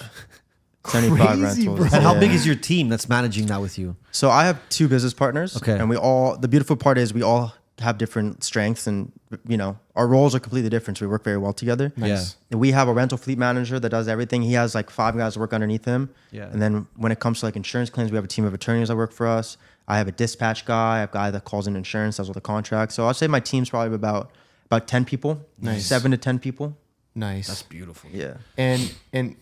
75 Crazy, rentals. bro. And how Yeah. big is your team that's managing that with you? So I have 2 business partners. Okay. And the beautiful part is we all have different strengths, and you know, our roles are completely different. So we work very well together. Nice. And we have a rental fleet manager that does everything. He has like 5 guys that work underneath him. Yeah. And then when it comes to like insurance claims, we have a team of attorneys that work for us. I have a dispatch guy. I have a guy that calls in insurance, does all the contracts. So I'd say my team's probably about 10 people. Nice. 7 to 10 people. Nice. That's beautiful. Yeah. And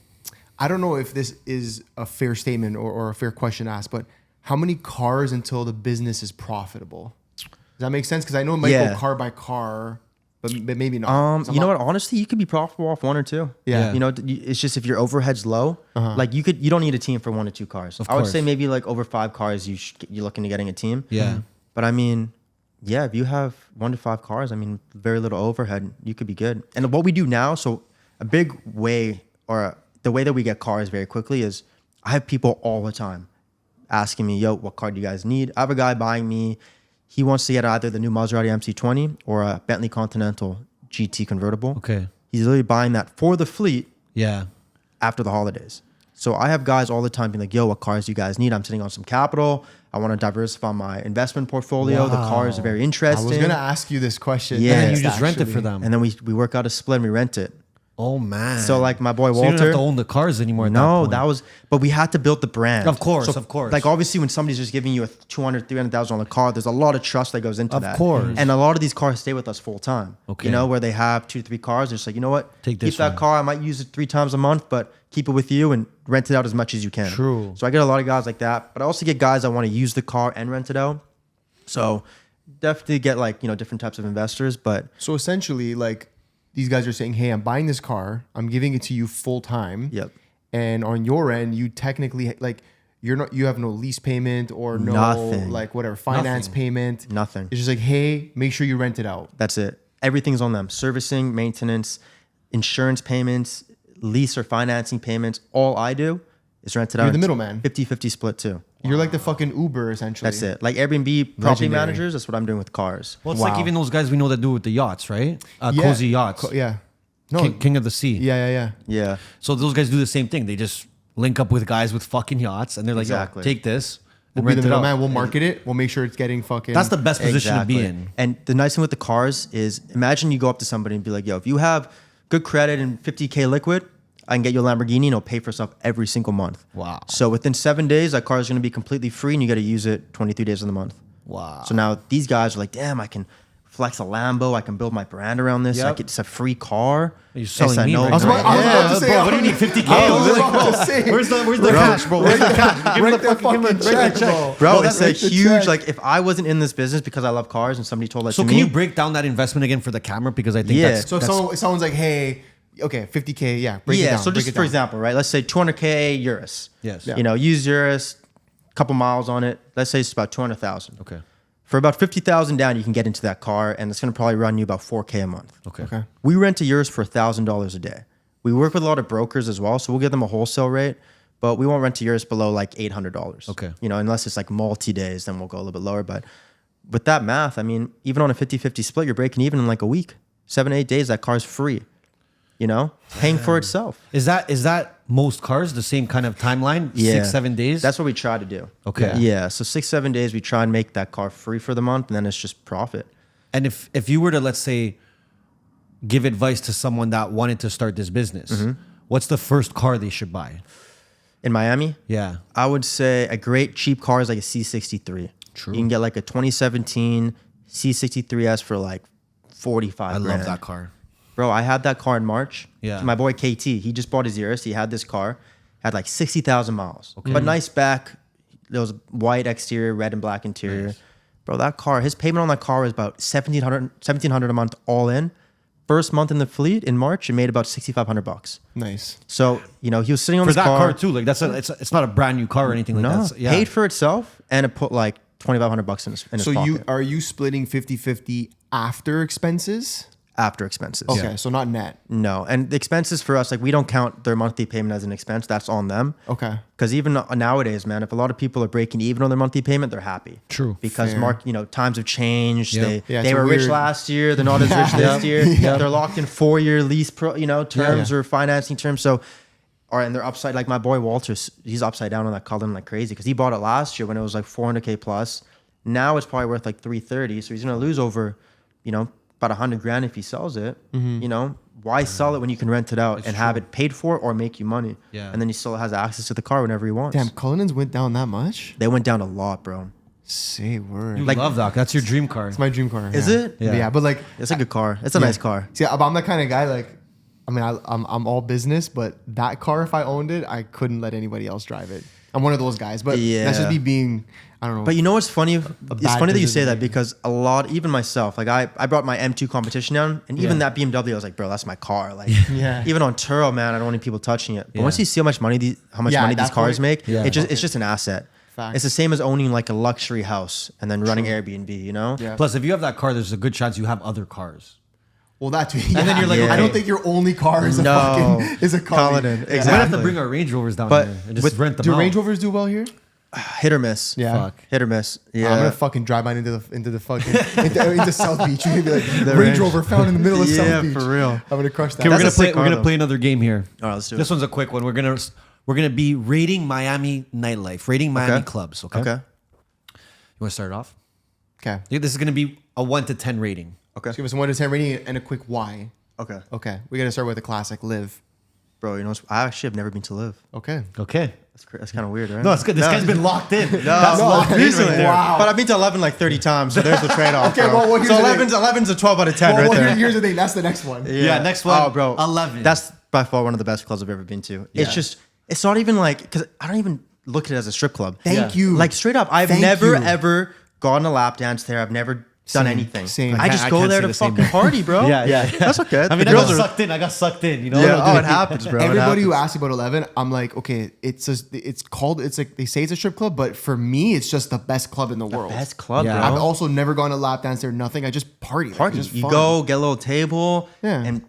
I don't know if this is a fair statement or a fair question to ask, but how many cars until the business is profitable? Does that make sense? Because I know it might go car by car, but maybe not. You know what? Honestly, you could be profitable off 1 or 2. Yeah. You know, it's just if your overhead's low, like you don't need a team for 1 or 2 cars. I would course. say maybe like over 5 cars, you're looking to getting a team. Yeah. But I mean, yeah, if you have 1 to 5 cars, I mean, very little overhead, you could be good. And what we do now, so a big way or the way that we get cars very quickly is I have people all the time asking me, yo, what car do you guys need? I have a guy buying me. He wants to get either the new Maserati MC20 or a Bentley Continental GT convertible. Okay. He's literally buying that for the fleet Yeah. after the holidays. So I have guys all the time being like, yo, what cars do you guys need? I'm sitting on some capital. I want to diversify my investment portfolio. The cars are very I interesting. was gonna ask you this question. Yeah. And then you next, just rent it actually. for them. And then we work out a split and we rent it. Oh, man. So like my boy So you Walter. don't have to own the cars anymore. At No, that point. was, but we had to build the brand. Of course, So, of course. Like obviously when somebody's just giving you a $200,000, $300,000 car, there's a lot of trust that goes into Of that. course. And a lot of these cars stay with us full time. Okay. You know, where they have 2 to 3 cars. They're just like, you know what? Take Keep this that one. car. I might use it 3 times a month, but keep it with you and rent it out as much as you can. True. So I get a lot of guys like that, but I also get guys that want to use the car and rent it out. So definitely get like, you know, different types of investors, but So essentially, like these guys are saying, "Hey, I'm buying this car. I'm giving it to you full time." Yep. And on your end, you technically like you have no lease payment or no Nothing. like whatever finance Nothing. payment. nothing. It's just like, hey, make sure you rent it out. That's it. Everything's on them. Servicing, maintenance, insurance payments, lease or financing payments. All I do is rent it out. You're the middleman. 50-50 split too. You're like the fucking Uber essentially. That's it. Like Airbnb property Legendary. managers, that's what I'm doing with cars. Well, it's Wow. like even those guys we know that do with the yachts, right? Yeah. Cozy yachts. Yeah. No. King of the Sea. Yeah. Yeah. So those guys do the same thing. They just link up with guys with fucking yachts, and they're like, Exactly. "Yo, take this and We'll be rent the it out." middleman. We'll market it. We'll make sure it's getting fucking. That's the best position to be Exactly. in. And the nice thing with the cars is imagine you go up to somebody and be like, yo, if you have good credit and 50K liquid, I can get you a Lamborghini and it'll pay for itself every single month. Wow. So within 7 days, that car is going to be completely free and you got to use it 23 days of the month. Wow. So now these guys are like, damn, I can flex a Lambo. I can build my brand around this. Yep. It's a free car. You're selling It's a me no- right I was about, I was about to say, bro, what do you need 50K? I was about to say, Where's the cash, bro? Where's the cash? Give me Write the that fucking fucking check, bro. Bro, Well, it's a write the huge, check. like, if I wasn't in this business because I love cars and somebody told that So to can me. you break down that investment again for the camera? Because I think Yeah. that's So if someone's like, hey, okay, 50K, yeah, break it yeah, down. so break just it for down. example, right? Let's say 200K Urus. Yes. Yeah. You know, use Urus, couple miles on it. Let's say it's about 200,000. okay. For about 50,000 down, you can get into that car, and it's going to probably run you about 4K a month. Okay. We rent a Urus for $1,000 a day. We work with a lot of brokers as well, so we'll give them a wholesale rate, but we won't rent a Urus below like $800. Okay. You know, unless it's like multi-days, then we'll go a little bit lower. But with that math, I mean, even on a 50-50 split, you're breaking even in like a week. 7-8 days, that car's free. You know, paying for itself. Is that most cars the same kind of timeline? Yeah. 6-7 days. That's what we try to do. Okay. Yeah. So 6-7 days, we try and make that car free for the month, and then it's just profit. And if you were to, let's say, give advice to someone that wanted to start this business, Mm-hmm. what's the first car they should buy? In Miami, Yeah. I would say a great cheap car is like a C63. True. You can get like a 2017 C63S for like 45 I grand. love that car. Bro, I had that car in March. Yeah. My boy KT, he just bought his Urus. He had this car, had like 60,000 miles. Okay. But nice back. There was white exterior, red and black interior. Nice. Bro, that car, his payment on that car was about $1,700 a month all in. First month in the fleet in March, it made about $6,500. Nice. So, you know, he was sitting on For his that car, car. too, like it's not a brand new car or anything like No, that. Yeah. paid for itself, and it put like $2,500 in his So pocket are you splitting 50-50 after expenses? after expenses. Okay, so not net. No, and the expenses for us, like we don't count their monthly payment as an expense. That's on them. Okay. Because even nowadays, man, if a lot of people are breaking even on their monthly payment, they're happy. True. Because Fair. times have changed. Yep. Yeah, They it's a were rich weird- last year. They're not as rich this year. Yeah. They're locked in 4-year lease, terms Yeah. or financing terms. So, and they're upside. Like my boy Walter, he's upside down on that column like crazy because he bought it last year when it was like 400K plus. Now it's probably worth like 330. So he's gonna lose over, about 100 grand if he sells it. You know, why sell it when you can rent it out and have it paid for or make you money? Yeah. And then he still has access to the car whenever he wants. Damn, Cullinan's went down that much? They went down a lot, bro. Say word. You Like- love that. That's your dream car. It's my dream car. Is yeah. it? Yeah. Yeah, but like, It's a good car. It's a nice car. see, I'm that kind of guy. Like, I mean, I'm all business, but that car, if I owned it, I couldn't let anybody else drive it. I'm one of those guys, but that's just Yeah. me being, I don't know. But you know what's funny? It's bad funny that you say business that because even myself, like I brought my M2 competition down, and even Yeah. that BMW, I was like, bro, that's my car. Like, Yeah. even on Turo, man, I don't want any people touching it. But Yeah. once you see how much money these at that cars point, make, Yeah. it's just an asset. Facts. It's the same as owning like a luxury house and then running Airbnb. You know? Yeah. Plus, if you have that car, there's a good chance you have other cars. Well, that too. And then you're like, I okay. don't think your only car is a No. fucking is a car. Cullinan, We might have exactly. to bring our Range Rovers down But here and just with- rent them Do out. Range Rovers do well here? Hit or miss. Yeah. Fuck. Hit or miss. Yeah. I'm gonna fucking drive mine into the fucking into South Beach. You're gonna be like The Range Range- Rover found in the middle of Yeah, South Beach. for real. I'm gonna crush that. Okay, we're That's gonna a sick play. We're car, gonna though. play another game here. All right, let's do it. This one's a quick one. We're gonna be rating Miami nightlife, rating Miami clubs. Okay. Okay. You want to start it off? Okay. Yeah, this is gonna be a 1 to 10 rating. Okay. Just give us a 1 to 10 rating and a quick why. Okay. Okay. We gotta start with the classic Live. Bro, I actually have never been to Live. Okay. Okay. That's kind of weird, right? No, it's good. This No. guy's been locked in. No, That's locked in recently. right there. Wow. But I've been to 11 like 30 times, so there's the trade-off. Okay, bro. well, here's so the 11's a 12 out of 10 Well, right well, there. here's the thing. That's the next one. Yeah, next one. Oh, bro. 11. That's by far one of the best clubs I've ever been to. Yeah. It's not even like, because I don't even look at it as a strip club. Thank you. Like straight up, I've Thank never you. ever gone a lap dance there. I've never done anything. same. I just I go can't there say to the same. fucking party, bro. Yeah. That's okay. I mean, The I got girls are. sucked in. I got sucked in. You know. Yeah, oh, it happens, bro. It Everybody who happens. asks me about 11, I'm like, okay, it's like they say it's a strip club, but for me, it's just the best club in the world. Best club, Yeah. bro. I've also never gone to lap dance there, nothing. I just party. Like, Party. it's just You fun. go, get a little table, Yeah. and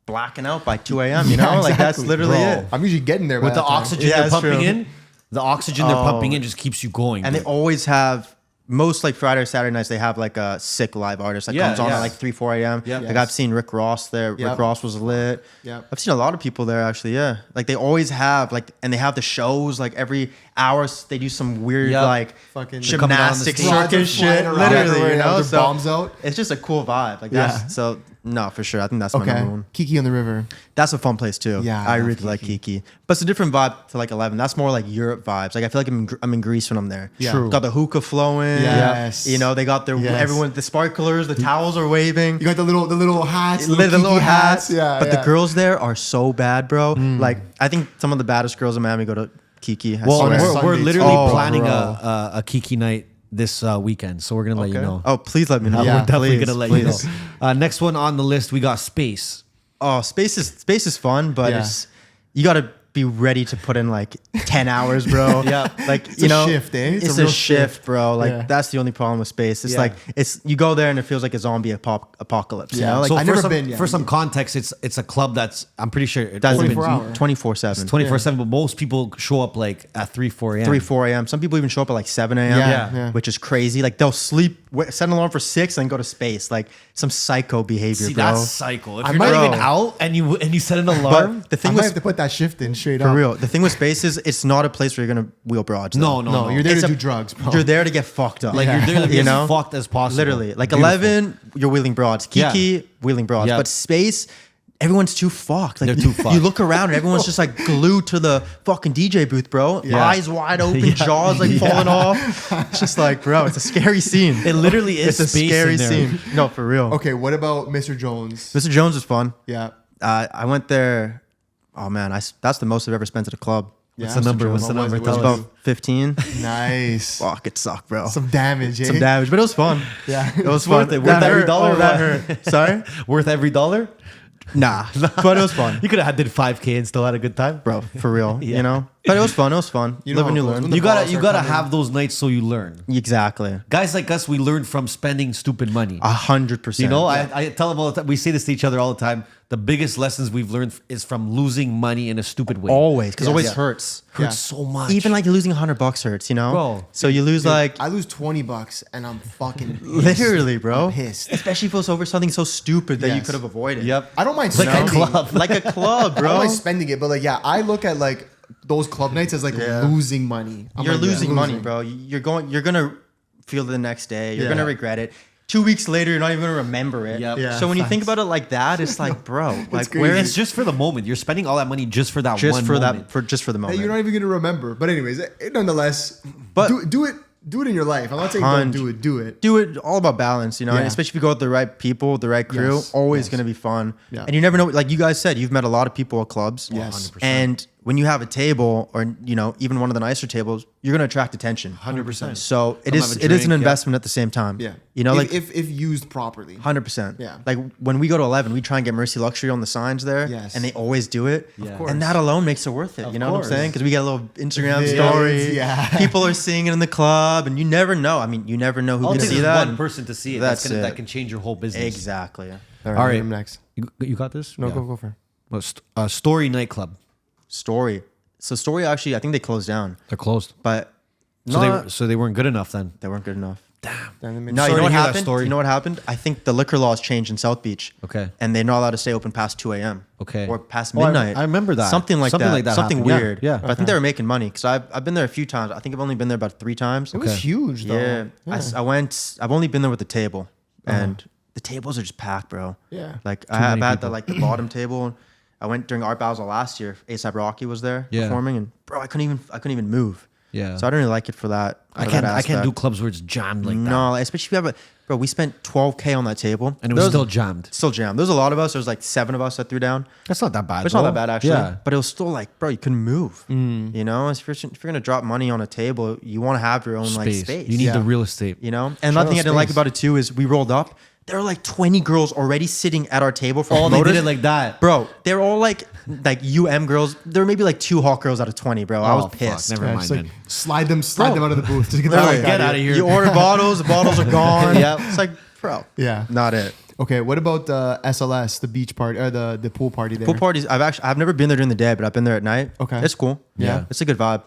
blacking out by 2 a.m., you know? Yeah, Like, that's exactly, literally bro. it. I'm usually getting there by With the that time. oxygen Yeah, they're it's pumping true. in, the oxygen they're Oh. pumping in just keeps you going. And they dude. always have most like Friday or Saturday nights. They have like a sick live artist that Yeah, comes on yeah. at like 3-4 a.m. Yeah. Like Yes. I've seen Rick Ross there. Yep. Rick Ross was lit. Yep. I've seen a lot of people there actually. Yeah, like they always have like, and they have the shows like every hour. They do some weird Yep. like Fucking- They're coming down on the gymnastic stage. Rods are circus flying shit. around Literally, everywhere, you know. their So bombs out. it's just a cool vibe. Like Yeah. that's so. No, for sure. I think that's my number Okay. one. Kiki on the River. That's a fun place too. Yeah, I I love really like Kiki. Kiki, but it's a different vibe to like 11. That's more like Europe vibes. Like I feel like I'm in Greece when I'm there. Yeah. True. Got the hookah flowing. Yes. You know, they got their Yes. everyone, the sparklers, the towels are waving. You got the little hats, The little Kiki hats. Yeah, but yeah. the girls there are so bad, bro. Like I think some of the baddest girls in Miami go to Kiki. I Well, swear. Sunday we're too. literally Oh, planning bro. a Kiki night this weekend, so we're gonna let you Okay. know. Oh, please let me know. Yeah, We're definitely Please, gonna let please. you know. Next one on the list, we got Space. Oh, space is fun, but Yeah. it's you gotta be ready to put in like 10 hours, bro. Yeah. Like It's you a know, shift, eh? It's It's a a real shift, shift. bro. Like Yeah. that's the only problem with space. It's Yeah. like you go there and it feels like a zombie apocalypse. Yeah. You know, like So I've for never some, been yet. for some context, it's a club that's I'm pretty sure it that's opens 24 hour. 24/7. 24/7, but most people show up like at 3-4 a.m. 3-4 a.m. Some people even show up at like 7 a.m. Yeah. which is crazy. Like they'll sleep, set an alarm for 6, and go to space. Like some psycho behavior, See, bro. that's psycho. If I you're might- not even Bro. out and you set an alarm, But the I thing might with have to put that shift in straight for up. real, the thing with space is it's not a place where you're gonna wheel broads. no, though. No, you're there It's to a- do drugs, bro. You're there to get fucked up. like you're there to be you as know? fucked as possible. Literally, like Beautiful. 11, you're wheeling broads. Yeah. Kiki, wheeling broads. Yeah. But space, everyone's too fucked. Like They're too fucked. You look around and everyone's just like glued to the fucking DJ booth, bro. Yeah. Eyes wide open, Yeah. jaws like falling off. It's just like, bro, it's a scary scene. It literally is It's a space scary in there. scene. No, for real. Okay, what about Mr. Jones? Mr. Jones was fun. Yeah. I went there. Oh man, that's the most I've ever spent at a club. What's the number? What's the number? It was Tell us. about 15. Nice. Fuck, it sucked, bro. Some damage, eh? Some damage, but it was fun. Yeah. It was Worth fun. it. Worth That every hurt. dollar, Oh, that man. hurt. Sorry? Worth every dollar? Nah, but it was fun, You could have did 5K and still had a good time, bro. For real, Yeah. you know. But it was fun. It was fun. You know Live and how you it goes. learn. When the You balls gotta are coming. have those nights so you learn. Exactly. Guys like us, we learn from spending stupid money. 100%. You know, I tell them all the time. We say this to each other all the time. The biggest lessons we've learned is from losing money in a stupid way. always, because Yes. always Yeah. hurts. Yeah. Hurts so much. Even like losing $100 hurts, you know. Bro. So you lose like I lose $20 and I'm fucking pissed. literally, bro. I'm pissed. Especially if it was over something so stupid that you Yes. could have avoided. Yep. I don't mind Like a spending. club. Like a club, I don't bro. mind spending it, but like, yeah, I look at like those club nights as like Yeah. losing money. I'm You're like, yeah, losing money, bro. You're gonna feel it the next day. You're Yeah. gonna regret it. 2 weeks later, you're not even gonna remember it. Yep. Yeah, So when you think facts. about it like that, it's like, bro, like crazy. where It's is just for the moment. You're spending all that money just for that just one for moment. that just for the Hey, moment. you're not even gonna remember. But anyways, nonetheless, But- do it in your life. I'm not saying don't do it. Do it. Do it all about balance, you know, and Yeah. especially if you go with the right people, the right crew, Yes, always yes. going to be fun. Yeah. And you never know, like you guys said, you've met a lot of people at clubs. Yes. 100%. And when you have a table or, you know, even one of the nicer tables, you're going to attract attention. 100%. So it Come is have a it is an drink, yeah. investment at the same time. Yeah. You know, if, like if used properly. 100%. Yeah. Like when we go to 11, we try and get MURCI LUXURY on the signs there. Yes. And they always do it. Of course. And that alone makes it worth it. You know what I'm course. saying? Because we get a little Instagram Vids, story. yeah. People are seeing it in the club. And you never know. I mean, you never know who All it can takes see is that. one person to see it. That's That's it. that can change your whole business. Exactly. All All right. I'm next. You got this? No, Yeah. go for it. Well, Story nightclub. Story. So Story actually, I think they closed down, They're closed. but So they weren't good enough then. they weren't good enough. Then No, Sorry you know to what hear that happened? story. You know what happened? I think the liquor laws changed in South Beach. Okay. And they're not allowed to stay open past 2 a.m. Okay. Or past Oh, I- midnight. I remember that. Something like Something that. like that Something happened. Yeah, weird. yeah. But I think they were making money because I've been there a few times. I think I've only been there about 3 times. It was Okay. huge though. Yeah. I went. I've only been there with the table, and the tables are just packed, bro. Yeah. Like many I've had people. the bottom table. I went during Art Basel last year. ASAP Rocky was there Yeah. performing, and bro, I couldn't even move. Yeah. So I don't really like it for that. I for can't. that I can't do aspect. clubs where it's jammed like that. No, especially if you have a bro. We spent 12K on that table, And it was still jammed. Still jammed. There's a lot of us. There's like 7 of us that threw down. That's not that bad. But it's not bro. that bad actually. Yeah. But it was still like, bro, you couldn't move. You know, if you're gonna drop money on a table, you want to have your own like space. You need Yeah. the real estate. You know, and another thing I didn't like space. about it too is we rolled up. There were like 20 girls already sitting at our table for Oh, they promoters. did it like that. Bro, they're all like girls. There were maybe like 2 hot girls out of 20, bro. I was Oh, fuck, pissed. never Yeah, mind just like then. slide them out of the booth. Just get the Literally, fuck get out of here. You order bottles, the bottles are gone. Yep. It's like, bro, Yeah. not it. Okay, what about the SLS, the beach party or the pool party there? Pool parties. I've never been there during the day, but I've been there at night. Okay. It's cool. Yeah. It's a good vibe.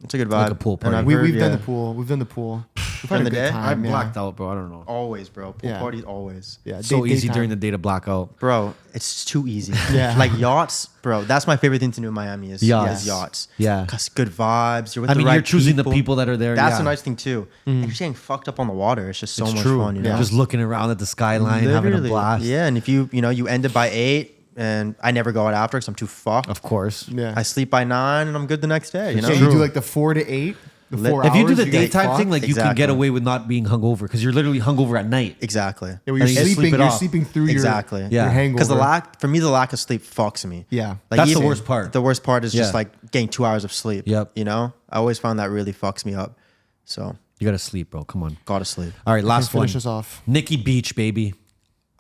It's a good vibe. Like a pool And party. I've We, heard, we've done yeah. the pool. We've done the pool. during a the good day. time. I yeah. blacked out, bro. I don't know. Always, bro. Pool Yeah. parties always. Yeah, So easy daytime. during the day to black out. Bro, it's too easy. Yeah. Like yachts, bro. That's my favorite thing to do in Miami is Yachts. yachts. Yeah. Cause good vibes. You're with I the mean, right you're choosing the people that are there. That's yeah. a nice thing too. And you're getting fucked up on the water. It's just so It's much true. fun. You know, Just looking around at the skyline, having a Literally. blast. Yeah, and if you ended by 8, and I never go out after because I'm too fucked. Of course. Yeah. I sleep by 9 and I'm good the next day. You know, Yeah, you do like the 4 to 8. The Lit- 4 If If you do hours, the get daytime fucked. thing, like you can Exactly. get away with not being hungover because you're literally hungover at night. exactly. Yeah, when and you're you just sleep sleeping, it you're off. sleeping through Exactly. your Yeah. hangover. Because for me, the lack of sleep fucks me. Yeah. Like That's the worst part. The worst part is just Yeah. like getting 2 hours of sleep. Yep. You know, I always found that really fucks me up. So You gotta sleep, bro. Come on. gotta sleep. All right, last one. Finish us off. Nikki Beach, baby.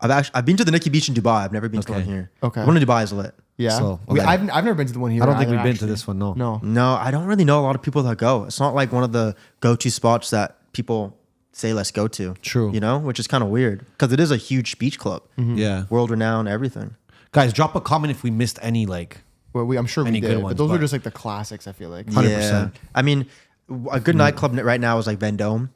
I've been to the Nikki Beach in Dubai. I've never been to Okay. one here. Okay. The one in Dubai is lit. Yeah. So, Okay. okay. I've never been to the one here. I don't think either, we've been to actually. this one. No. No. No, I don't really know a lot of people that go. It's not like one of the go-to spots that people say let's go to. True. You know, which is kind of weird because it is a huge beach club, Yeah. world renowned, everything. Guys, drop a comment if we missed any like. Well, I'm sure Any we good did, ones, but those but- are just like the classics. I feel like. 100%. Yeah. I mean, a good nightclub right now is like Vendome.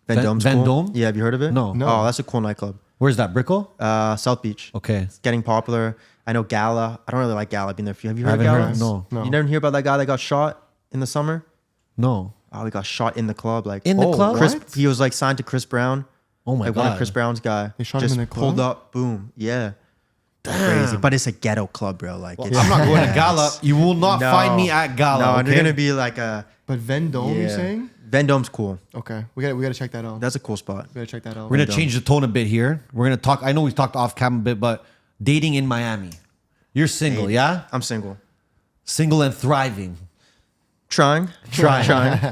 Vendome's Vendome? cool. Yeah, have you heard of it? No. No. Oh, that's a cool nightclub. Where's that? Brickell? South Beach. Okay. It's getting popular. I know Gala. I don't really like Gala being there. Have you I heard of haven't Gala? heard. No. No. You never hear about that guy that got shot in the summer? No. Oh, he got shot in the club. Like In the club? Chris, What? he was like signed to Chris Brown. Oh my like god. one of Chris Brown's guy. They shot him just in the pulled club? up, boom. Yeah. Crazy. But it's a ghetto club, bro. Like it's, I'm not going to Gala. You will not No. find me at Gala. No, okay? you're gonna be like a But Vendome, you're saying? Vendome's cool. Okay, we gotta check that out. That's a cool spot. We gotta check that out. We're gonna change the tone a bit here. We're gonna talk. I know we've talked off cam a bit, but dating in Miami. You're single, yeah? I'm single. Single and thriving. Trying.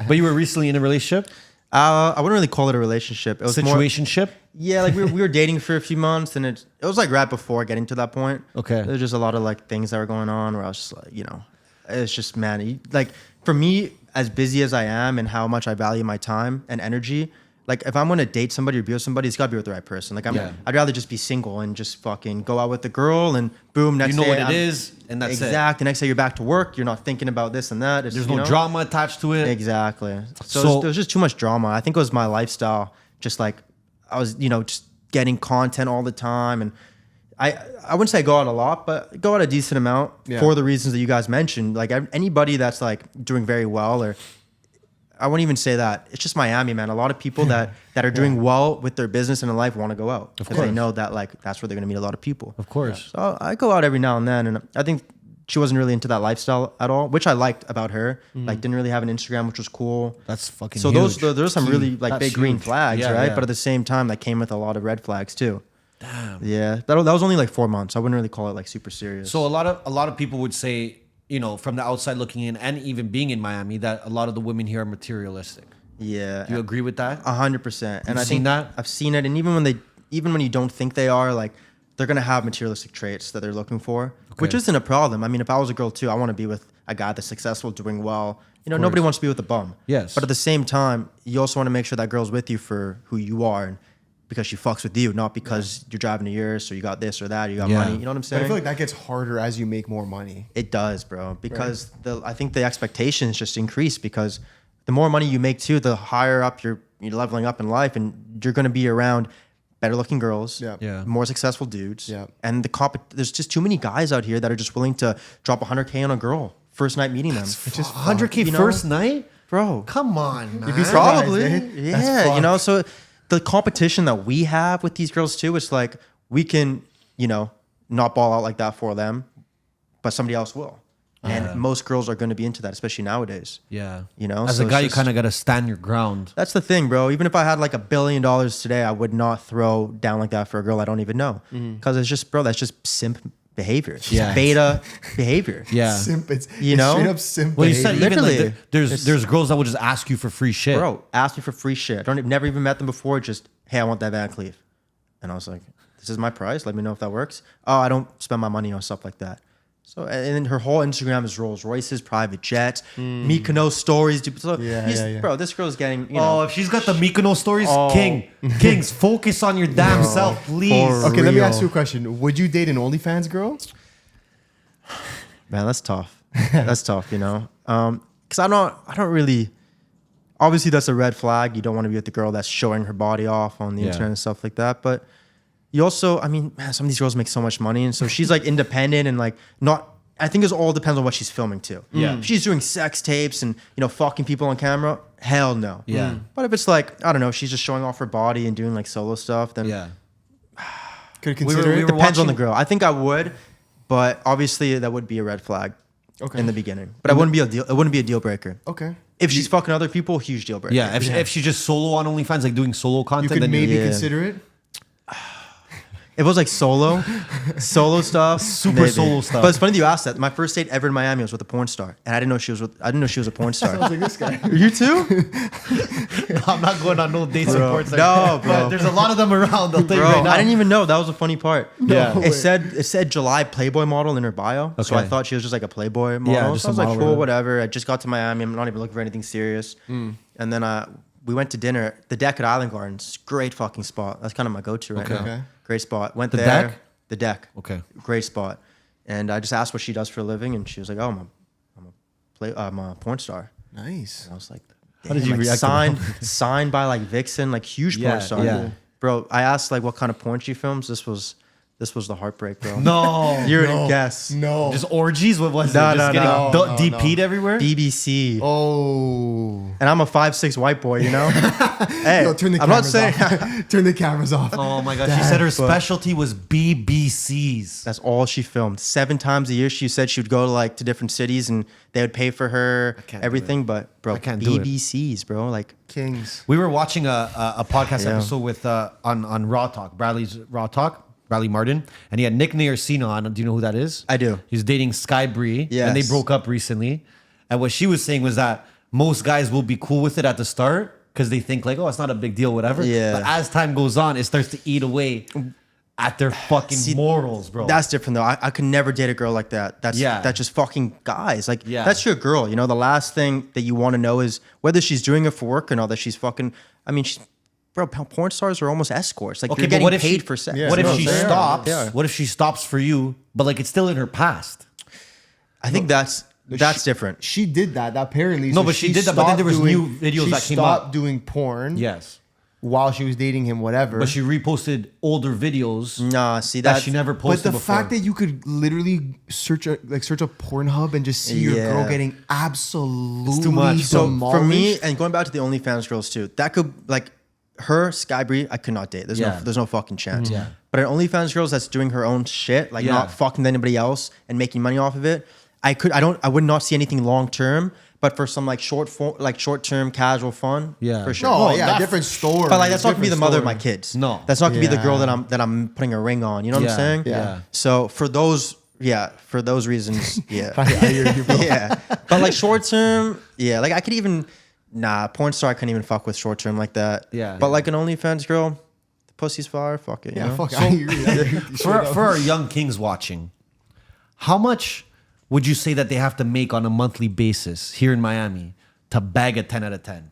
But you were recently in a relationship, I wouldn't really call it a relationship. It was more, situationship. yeah, like we were dating for a few months, and it was like right before getting to that point. Okay. There's just a lot of like things that were going on where I was just like, you know, it's just man, like for me, as busy as I am and how much I value my time and energy. Like if I'm gonna date somebody or be with somebody, it's gotta be with the right person. Like Yeah. I'd rather just be single and just fucking go out with the girl and boom, next You know day what it I'm- is, and that's it. exact. The next day you're back to work. You're not thinking about this and that. It's, There's you no know? drama attached to it. Exactly. So, So- there was just too much drama. I think it was my lifestyle. Just like I was, you know, just getting content all the time, and I wouldn't say I go out a lot, but I go out a decent amount Yeah. for the reasons that you guys mentioned. Like anybody that's like doing very well, or I wouldn't even say that. It's just Miami, man. A lot of people that are doing well with their business and in life want to go out because they know that like that's where they're gonna meet a lot of people. Of course. So I go out every now and then, and I think she wasn't really into that lifestyle at all, which I liked about her. Like didn't really have an Instagram, which was cool. That's fucking So huge. there's some Key. really like That's big green huge. flags, Yeah, right? yeah. But at the same time, that came with a lot of red flags too. Damn. Yeah, that was only like 4 months. I wouldn't really call it like super serious. So a lot of people would say, you know, from the outside looking in, and even being in Miami, that a lot of the women here are materialistic. yeah, Do you agree with that? 100%. And You've I seen think that? I've seen it, and even when you don't think they are, like they're gonna have materialistic traits that they're looking for, which isn't a problem. I mean, if I was a girl too, I want to be with a guy that's successful, doing well. You know, nobody wants to be with a bum. Yes. But at the same time, you also want to make sure that girl's with you for who you are and because she fucks with you, not because you're driving to yours or you got this or that, or you got Yeah. money. You know what I'm But saying? I feel like that gets harder as you make more money. It does, bro. Because I think the expectations just increase because the more money you make too, the higher up you're leveling up in life, and you're going to be around better looking girls, Yeah. Yeah. more successful dudes, Yeah. and there's just too many guys out here that are just willing to drop 100K on a girl first night meeting them. It's just 100K you know? first night? Bro, Come on, man. be surprised, probably, eh? That's yeah. You fucked. know, so the competition that we have with these girls too, it's like we can, you know, not ball out like that for them, but somebody else will. And most girls are going to be into that, especially nowadays. Yeah. You know, as so a it's guy, you just- kind of got to stand your ground. That's the thing, bro. Even if I had like $1 billion today, I would not throw down like that for a girl I don't even know. Because it's just, bro, that's just simp behavior. It's Yeah. beta behavior. Yeah. Simp. It's You it's know? straight up simp. Well, you said behavior. even like Literally. there's girls that will just ask you for free shit. Bro, ask me for free shit. Never even met them before. Just, hey, I want that Van Cleef. And I was like, this is my price. Let me know if that works. Oh, I don't spend my money on stuff like that. So, and then her whole Instagram is Rolls Royces, private jets, Mykonos stories. So, Yeah. bro, this girl's getting, you Oh, know. if she's got the Mykonos stories, Oh. Kings, focus on your damn self, please. For Okay, let me real. ask you a question. Would you date an OnlyFans girl? Man, that's tough. That's tough, you know. Because I don't really. obviously that's a red flag. You don't want to be with the girl that's showing her body off on the internet and stuff like that. But you also, I mean, man, some of these girls make so much money, and so she's like independent and like not. I think it all depends on what she's filming too. Yeah. If she's doing sex tapes and fucking people on camera, hell no. Yeah. But if it's like, I don't know, she's just showing off her body and doing like solo stuff, then Could consider we it. were depends on the watching- girl. I think I would, but obviously that would be a red flag in the beginning. But it wouldn't be a deal breaker. Okay. If she's fucking other people, huge deal breaker. Yeah, if she's just solo on OnlyFans, like doing solo You content, could then maybe Yeah. consider it. If it was like solo stuff, Super maybe. solo stuff. But it's funny that you asked that. My first date ever in Miami was with a porn star, and I didn't know she was a porn star. Sounds like this guy. You too? I'm not going on no dates Bro. reports. Like No, bro. But there's a lot of them around. I'll tell you Bro, right now. I didn't even know. That was a funny part. Yeah. It said July Playboy model in her bio, so I Okay. thought she was just like a Playboy model. just so I a was like, model, cool, yeah. whatever. I just got to Miami. I'm not even looking for anything serious. And then we went to dinner. The Deck at Island Gardens, great fucking spot. That's kind of my go-to right Okay. now. Okay. Great spot. Went The there. Deck? The Deck. Okay. Great spot. And I just asked what she does for a living, and she was like, "Oh, I'm a porn star." Nice. And I was like, How did damn, you like, react to signed by like Vixen, like huge Yeah, porn star. yeah. Bro, I asked like what kind of porn she films. This was the heartbreak, bro. No. You're gonna guess. No. Just orgies? What was No, it? Just no, getting no. DP'd everywhere? BBC. Oh. And I'm a 5'6" white boy, you know? Hey, Yo, turn the I'm not cameras saying off. Turn the cameras off. Oh my god. She said her specialty was BBCs. that's all she filmed. 7 times a year she said she would go to different cities and they would pay for her can't do everything, but bro, I can't do it. BBCs, bro. Like Kings. We were watching a podcast Yeah. episode with on Raw Talk, Bradley's Raw Talk, Bradley Martin, and he had Nick Narsina on. Do you know who that is? I do. He's dating Sky Bree, and they Yes. broke up recently. And what she was saying was that most guys will be cool with it at the start because they think like, oh, it's not a big deal, whatever. Yeah. But as time goes on, it starts to eat away at their fucking See, morals, bro. That's different though. I could never date a girl like that. That's just fucking guys. Like that's your girl. You know, the last thing that you want to know is whether she's doing it for work or not. That she's fucking. I mean, bro, porn stars are almost escorts. Like you're getting paid for sex. Yeah. What if No, she they are. stops? They are. What if she stops for you, but like it's still in her past? I think that's different. She did that. Apparently. No, but she did that, but then there was new videos that came She up. stopped doing porn. Yes. While she was dating him, whatever. But she reposted older videos Nah, see that that she never But posted the before. fact that you could literally search a Pornhub and just see your girl Yeah. getting absolutely too much. So demolished. for me, and going back to the OnlyFans girls too, that could like her Sky Bree, I could not date. There's Yeah. no fucking chance. Yeah. But an OnlyFans girls that's doing her own shit, like Yeah. not fucking anybody else and making money off of it, I would not see anything long term. But for some like short term casual fun, Yeah. for sure. no, Oh, yeah, that- different story. But like that's not gonna be the different mother of my story. kids. No. That's not gonna be the girl Yeah. that I'm putting a ring on. You know what Yeah. I'm saying? Yeah. So for those reasons, yeah. I hear you, bro. Yeah. But like short term, yeah. Like I could even porn star I couldn't even fuck with short term like that. Yeah. But like an OnlyFans girl, the pussy's fire, fuck it. You Yeah, know? fuck. I hear you. I hear you. for our young kings watching, how much would you say that they have to make on a monthly basis here in Miami to bag a 10 out of 10?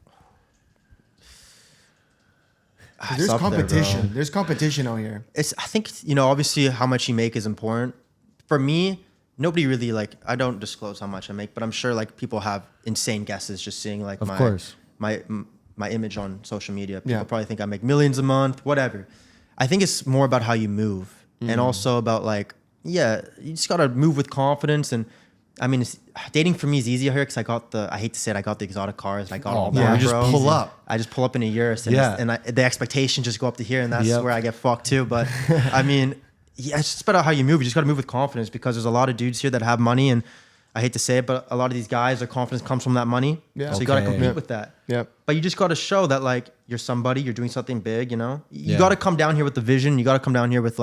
There's It's up there, bro. competition. There's competition out here. I think obviously how much you make is important. For me, nobody really I don't disclose how much I make, but I'm sure like people have insane guesses just seeing like Of course. my image on social media. People Yeah. probably think I make millions a month, whatever. I think it's more about how you move and also about you just gotta move with confidence. And I mean, dating for me is easier here because I hate to say it, I got the exotic cars, and I got all that. yeah, you just bro. pull up. I just pull up in a Urus, and, Yeah. the expectations just go up to here, and that's Yep. where I get fucked too. But I mean, yeah, it's just about how you move. You just got to move with confidence because there's a lot of dudes here that have money, and I hate to say it, but a lot of these guys, their confidence comes from that money. Yeah. So you got to Okay. compete Yep. with that. Yep. But you just got to show that you're somebody, you're doing something big. You know, you Yeah. got to come down here with the vision. You got to come down here with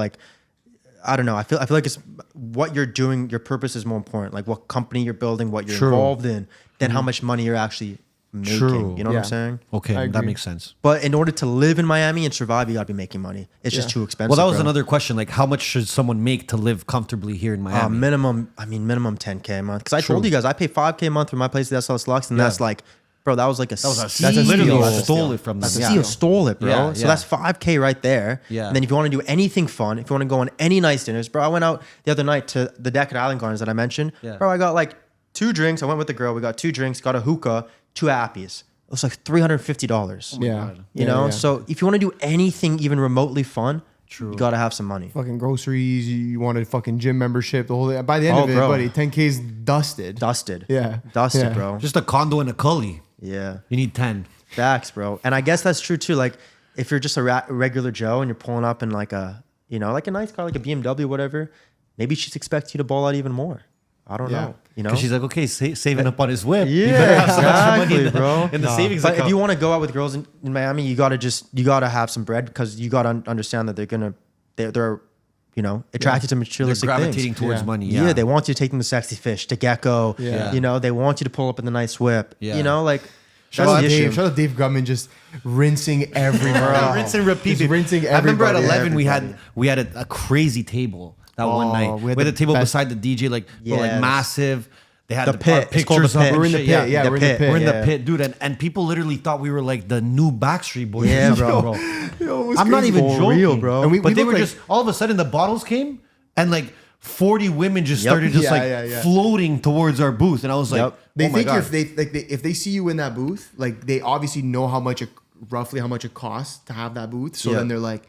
I don't know. I feel like it's what you're doing. Your purpose is more important. Like what company you're building, what you're True. involved in, than how much money you're actually making. True. You know what Yeah. I'm saying? Okay, I that agree. makes sense. But in order to live in Miami and survive, you got to be making money. It's just Yeah. too expensive. Well, that was bro. another question. Like, how much should someone make to live comfortably here in Miami? Minimum 10K a month. Because I told you guys, I pay 5K a month for my place at SLS Lux, and Yeah. that's bro, that was like a that's steal. literally That's a stole steal. it from them. That's a Yeah. steal. Stole it, bro. Yeah, So yeah. that's 5K right there. Yeah. And then if you want to do anything fun, if you want to go on any nice dinners, bro, I went out the other night to the Deck at Island Gardens that I mentioned. Yeah. Bro, I got 2 drinks. I went with the girl. We got 2 drinks, got a hookah, 2 appies. it was like $350. Yeah. You know, so if you want to do anything even remotely fun, you gotta have some money. Fucking groceries, you want a fucking gym membership, the whole thing. By the end of it, bro. buddy, 10K's dusted. Dusted. Yeah. Dusted, Yeah. bro. Just a condo and a cully. Yeah. You need 10. Facts, bro. And I guess that's true too. Like if you're just a regular Joe and you're pulling up in like a, you know, like a nice car, like a BMW, whatever, maybe she's expecting you to ball out even more. I don't know. You know? Because she's like, okay, saving up on his whip. Yeah, You better have some extra money exactly, bro. In the savings But account. if you want to go out with girls in Miami, you gotta have some bread because you gotta understand that they're you know, attracted to They're materialistic gravitating things. towards money. Yeah. Yeah. They want you to take them to Sexy Fish, to Gecko. Yeah. You know, they want you to pull up in the nice whip. Yeah. You know, like Shout that's out the issue. Dave. Shout out Dave Grumman just rinsing everywhere. Rinse and repeat. Just rinsing I remember at everybody. 11 Everybody. we had a crazy table that one Oh, night. we had We had the the table best- beside the DJ, like bro, like Yes. massive. They had The our pit. It's called pictures the up. pit. and We're in the shit. pit. Yeah, the we're in the pit. pit. We're in the Yeah. pit, dude, and people literally thought we were like the new Backstreet Boys. Yeah, bro. Yo, it was I'm not crazy. even For joking, real, bro. And we but they look were like- just all of a sudden the bottles came and like 40 women just Yep. started just Yeah, like yeah. floating towards our booth, and I was like, Yep. They oh my think God. if they see you in that booth, like they obviously know roughly how much it costs to have that booth. So Yeah. then they're like,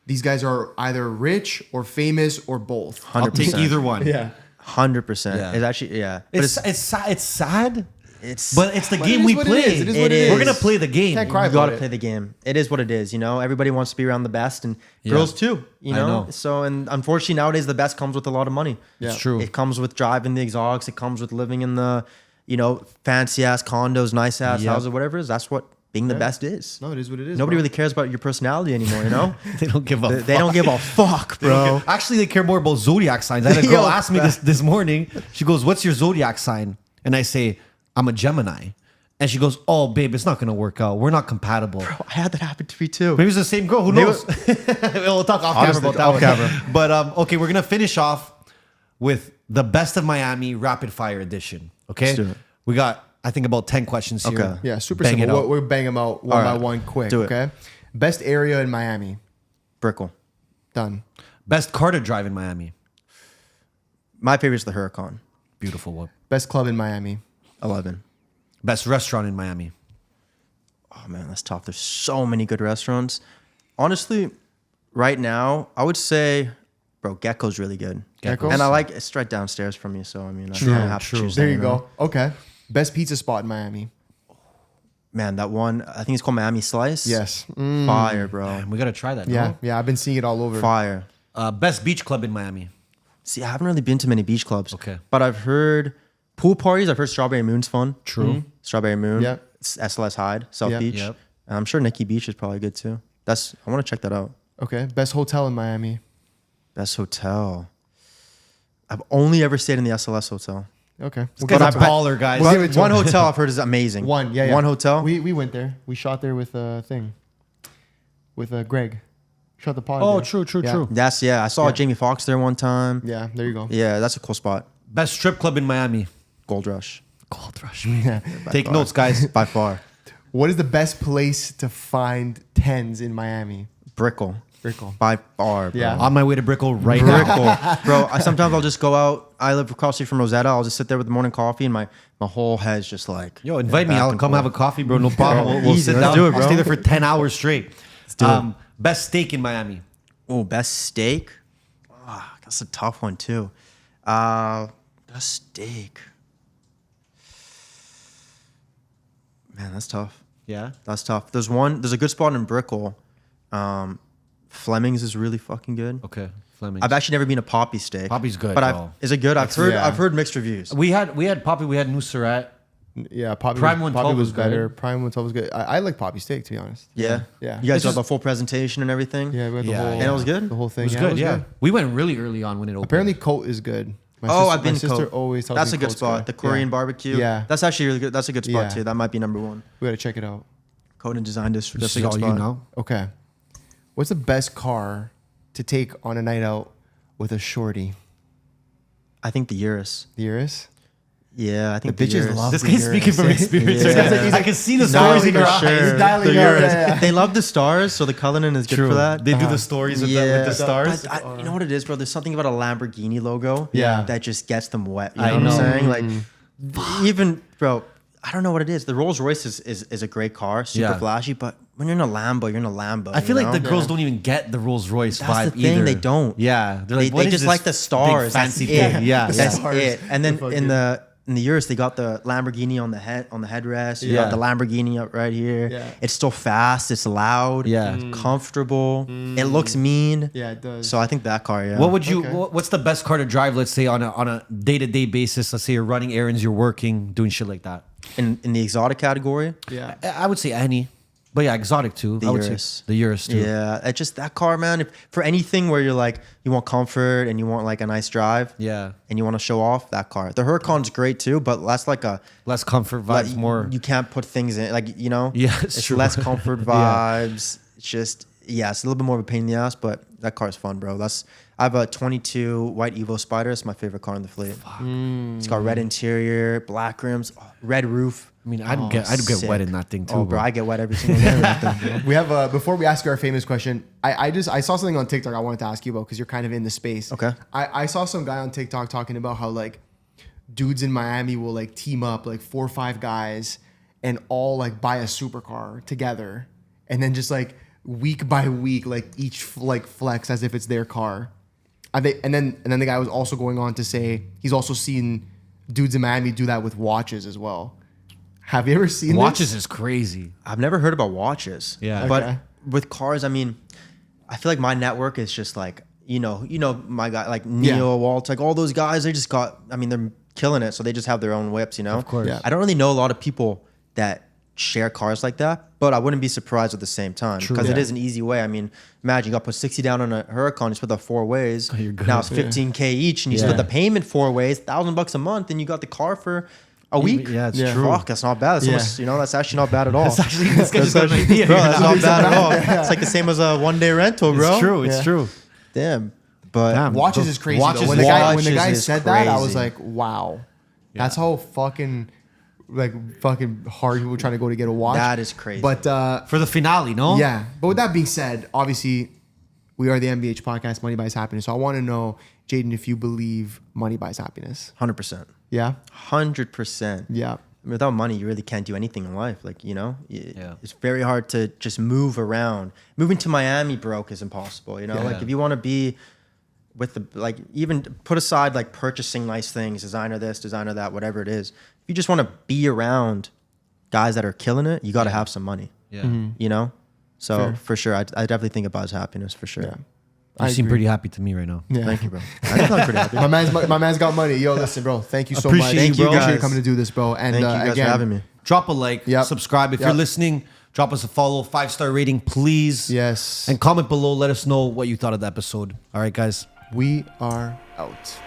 these guys are either rich or famous or both. I'll take 100%. either one. Yeah. 100%. Yeah. It's actually but It's sad, it's but it's the But game it is we what it play. is. It is what it it is. We're gonna play the game. Can't cry you gotta about play it. the game. It is what it is, you know. Everybody wants to be around the best, and Yeah. girls too, you I know? know. So, and unfortunately nowadays the best comes with a lot of money. Yeah. It's true. It comes with driving the exotics. It comes with living in the, you know, fancy ass condos, nice ass Yep. houses, whatever it is. That's what being the best is. No, it is what it is. Nobody bro. really cares about your personality anymore, you know. They don't give a They don't give a fuck, bro. Actually, they care more about zodiac signs. I had a girl Yo, ask me this morning. She goes, "What's your zodiac sign?" And I say, "I'm a Gemini." And she goes, "Oh, babe, it's not gonna work out. We're not compatible." I had that happen to me too. Maybe it's the same girl. Who Maybe- knows? We'll talk off Honestly, camera about that off one. camera. But okay, we're gonna finish off with the best of Miami rapid fire edition. Okay, Let's do it. we got I think about 10 questions here. Okay. Yeah, super Bang it simple. out. We'll bang them out one All by right. one quick. Do it. Okay. Best area in Miami. Brickell. Done. Best car to drive in Miami. My favorite's the Huracan. Beautiful one. Best club in Miami. 11. Best restaurant in Miami. Oh man, that's tough. There's so many good restaurants. Honestly, right now, I would say, bro, Gecko's really good. Gecko's? And I like it's right downstairs from me, so I mean, I True, don't have true. to choose. There that, you know? go. Okay. Best pizza spot in Miami. Man, that one, I think it's called Miami Slice. Yes. Fire, bro. We gotta try that. Yeah. No? Yeah. I've been seeing it all over. Fire. Best beach club in Miami. See, I haven't really been to many beach clubs. Okay. But I've heard pool parties. I've heard Strawberry Moon's fun. True. Strawberry Moon. Yep. It's SLS Hyde, South Yep. Beach. Yep. And I'm sure Nikki Beach is probably good too. I want to check that out. Okay. Best hotel in Miami. Best hotel. I've only ever stayed in the SLS hotel. Okay. We'll Guy's give a it to him. baller, guys. We'll give it to One him. hotel I've heard is amazing. One. Yeah. One hotel. We went there. We shot there with a thing. With Greg. Shot the pod. Oh, there. true. I saw Yeah. Jamie Foxx there one time. Yeah. There you go. Yeah, that's a cool spot. Best strip club in Miami. Gold Rush. Gold Rush. Yeah. Take notes, guys. By far. What is the best place to find tens in Miami? Brickell. Brickell. By far, bro. Yeah. On my way to Brickell right now. Brickell. Bro, sometimes I'll just go out. I live across the street from Rosetta. I'll just sit there with the morning coffee and my whole head's just like. Yo, invite me. back I'll and come forth. have a coffee, bro. No problem. We'll Easy. sit Let's down. do it, bro. I'll stay there for 10 hours straight. Let's do it. Best steak in Miami. Oh, best steak? That's a tough one, too. Best steak. Man, that's tough. Yeah. That's tough. There's a good spot in Brickell. Fleming's is really fucking good. Okay. Fleming. I've actually never been a Poppy steak. Poppy's good, But bro. is it good? I've yeah. heard mixed reviews. We had Poppy. We had Nusrat. Yeah. Poppy Prime was, 112 Poppy was was better. good. Prime 112 was good. I like Poppy steak, to be honest. Yeah. Yeah. You guys It's got just- the full presentation and everything? Yeah. We had the Yeah, whole. yeah. And it was good? The whole thing. It was yeah, good. It was Yeah. good. We went really early on when it opened. Apparently, Coat is good. My I've been My sister Coat. always tells That's me a good Coat's spot. good. The Korean Yeah. barbecue. Yeah. That's actually really good. That's a good spot Yeah. too. That might be number one. We gotta check it out. Code and design district. This That's a is good all spot. you know. Okay. What's the best car to take on a night out with a shorty? I think the Urus. The Urus? Yeah, I think The the bitches Urus. love This the guy's Urus. speaking from experience. Yeah. right now. He's like- I can see the he's stories dialing in your for eyes. sure. He's dialing The up, Urus. yeah, yeah. They love the stars, so the Cullinan is good for that. They do the stories with the stars. But you know what it is, bro? There's something about a Lamborghini logo Yeah. that just gets them wet. You I know what I'm know. saying? Like, even, bro, I don't know what it is. The Rolls Royce is a great car, super Yeah. flashy, but when you're in a Lambo, you're in a Lambo. I feel you like the know? girls don't even get the Rolls Royce That's vibe the thing, either. they don't. Yeah, they're They, like, what they is just this like the big stars. fancy That's thing. it. Yeah, That's stars. it. And then The in the Urus, they got the Lamborghini on the headrest. You Yeah. got the Lamborghini up right here. Yeah. It's still fast. It's loud. Yeah. Comfortable. It looks mean. Yeah, it does. So I think that car. Yeah. What would you? Okay. What's the best car to drive? Let's say on a day-to-day basis. Let's say you're running errands, you're working, doing shit like that. in the exotic category? yeah. I would say any, but yeah, exotic too. The I would Urus. say the Urus too. Yeah, it's just that car, man. If, for anything where you're like, you want comfort and you want like a nice drive, Yeah. and you want to show off, that car. The Huracan's great too, but that's like a Less comfort like, vibes, more. You can't put things in, like, you know. Yeah, it's true. less comfort vibes. It's just it's a little bit more of a pain in the ass, but that car's fun, bro. I have a 22 white Evo Spider. It's my favorite car in the fleet. It's got red interior, black rims, red roof. I mean, I'd get sick. wet in that thing too, Oh, bro, I get wet every single day. in that thing, bro. We have before we ask our famous question, I saw something on TikTok I wanted to ask you about because you're kind of in the space. Okay. I saw some guy on TikTok talking about how like dudes in Miami will like team up like 4 or 5 guys and all like buy a supercar together and then just like week by week like each like flex as if it's their car. And then the guy was also going on to say he's also seen dudes in Miami do that with watches as well. Have you ever seen watches this? is crazy. I've never heard about watches. Yeah. But Okay. with cars, I mean, I feel like my network is just like, you know my guy, like Neo, Walt, like all those guys, they just got, I mean, they're killing it. So they just have their own whips, you know? Of course. Yeah. I don't really know a lot of people that share cars like that, but I wouldn't be surprised at the same time because it Yeah. is an easy way. I mean, imagine you got to put 60 down on a Huracan, you split that 4 ways. Oh, you're good. Now it's 15K each, and you Yeah. split the payment 4 ways, $1,000 a month, and you got the car for a week. Yeah, it's Yeah. true. Fuck, that's not bad. That's Yeah. almost, that's actually not bad at all. That's actually this guy just got an idea. Bro, that's not bad at all. Yeah. It's like the same as a 1-day rental, bro. It's true. It's Yeah. true. Damn. But Damn. Watches is crazy. Watches Though. When is- the guy Watches said is that, I was crazy. like, wow, that's how fucking hard people trying to go to get a watch. that is crazy. But For the finale, no? yeah. But with that being said, obviously, we are the MBH podcast. Money buys happiness. So I want to know, Jayden, if you believe money buys happiness. 100%. Yeah. 100%. Yeah. I mean, without money, you really can't do anything in life. Like, Yeah. it's very hard to just move around. Moving to Miami broke is impossible. Yeah. Like if you want to be with the, like, even put aside like purchasing nice things, designer this, designer that, whatever it is. If you just want to be around guys that are killing it, you got to have some money. Yeah. So Fair. for sure, I definitely think it buys happiness for sure. Yeah. You I seem agree. pretty happy to me right now. Yeah. Thank you, bro. I think I'm pretty happy. My man's got money. Yo, listen, bro. Thank you so Appreciate much. you, Thank you, bro. Appreciate you guys. coming to do this, bro. And Thank you guys again, for having me. Drop a like, Yep. subscribe. If Yep. you're listening, drop us a follow, 5-star rating, please. Yes. And comment below. Let us know what you thought of the episode. All right, guys. We are out.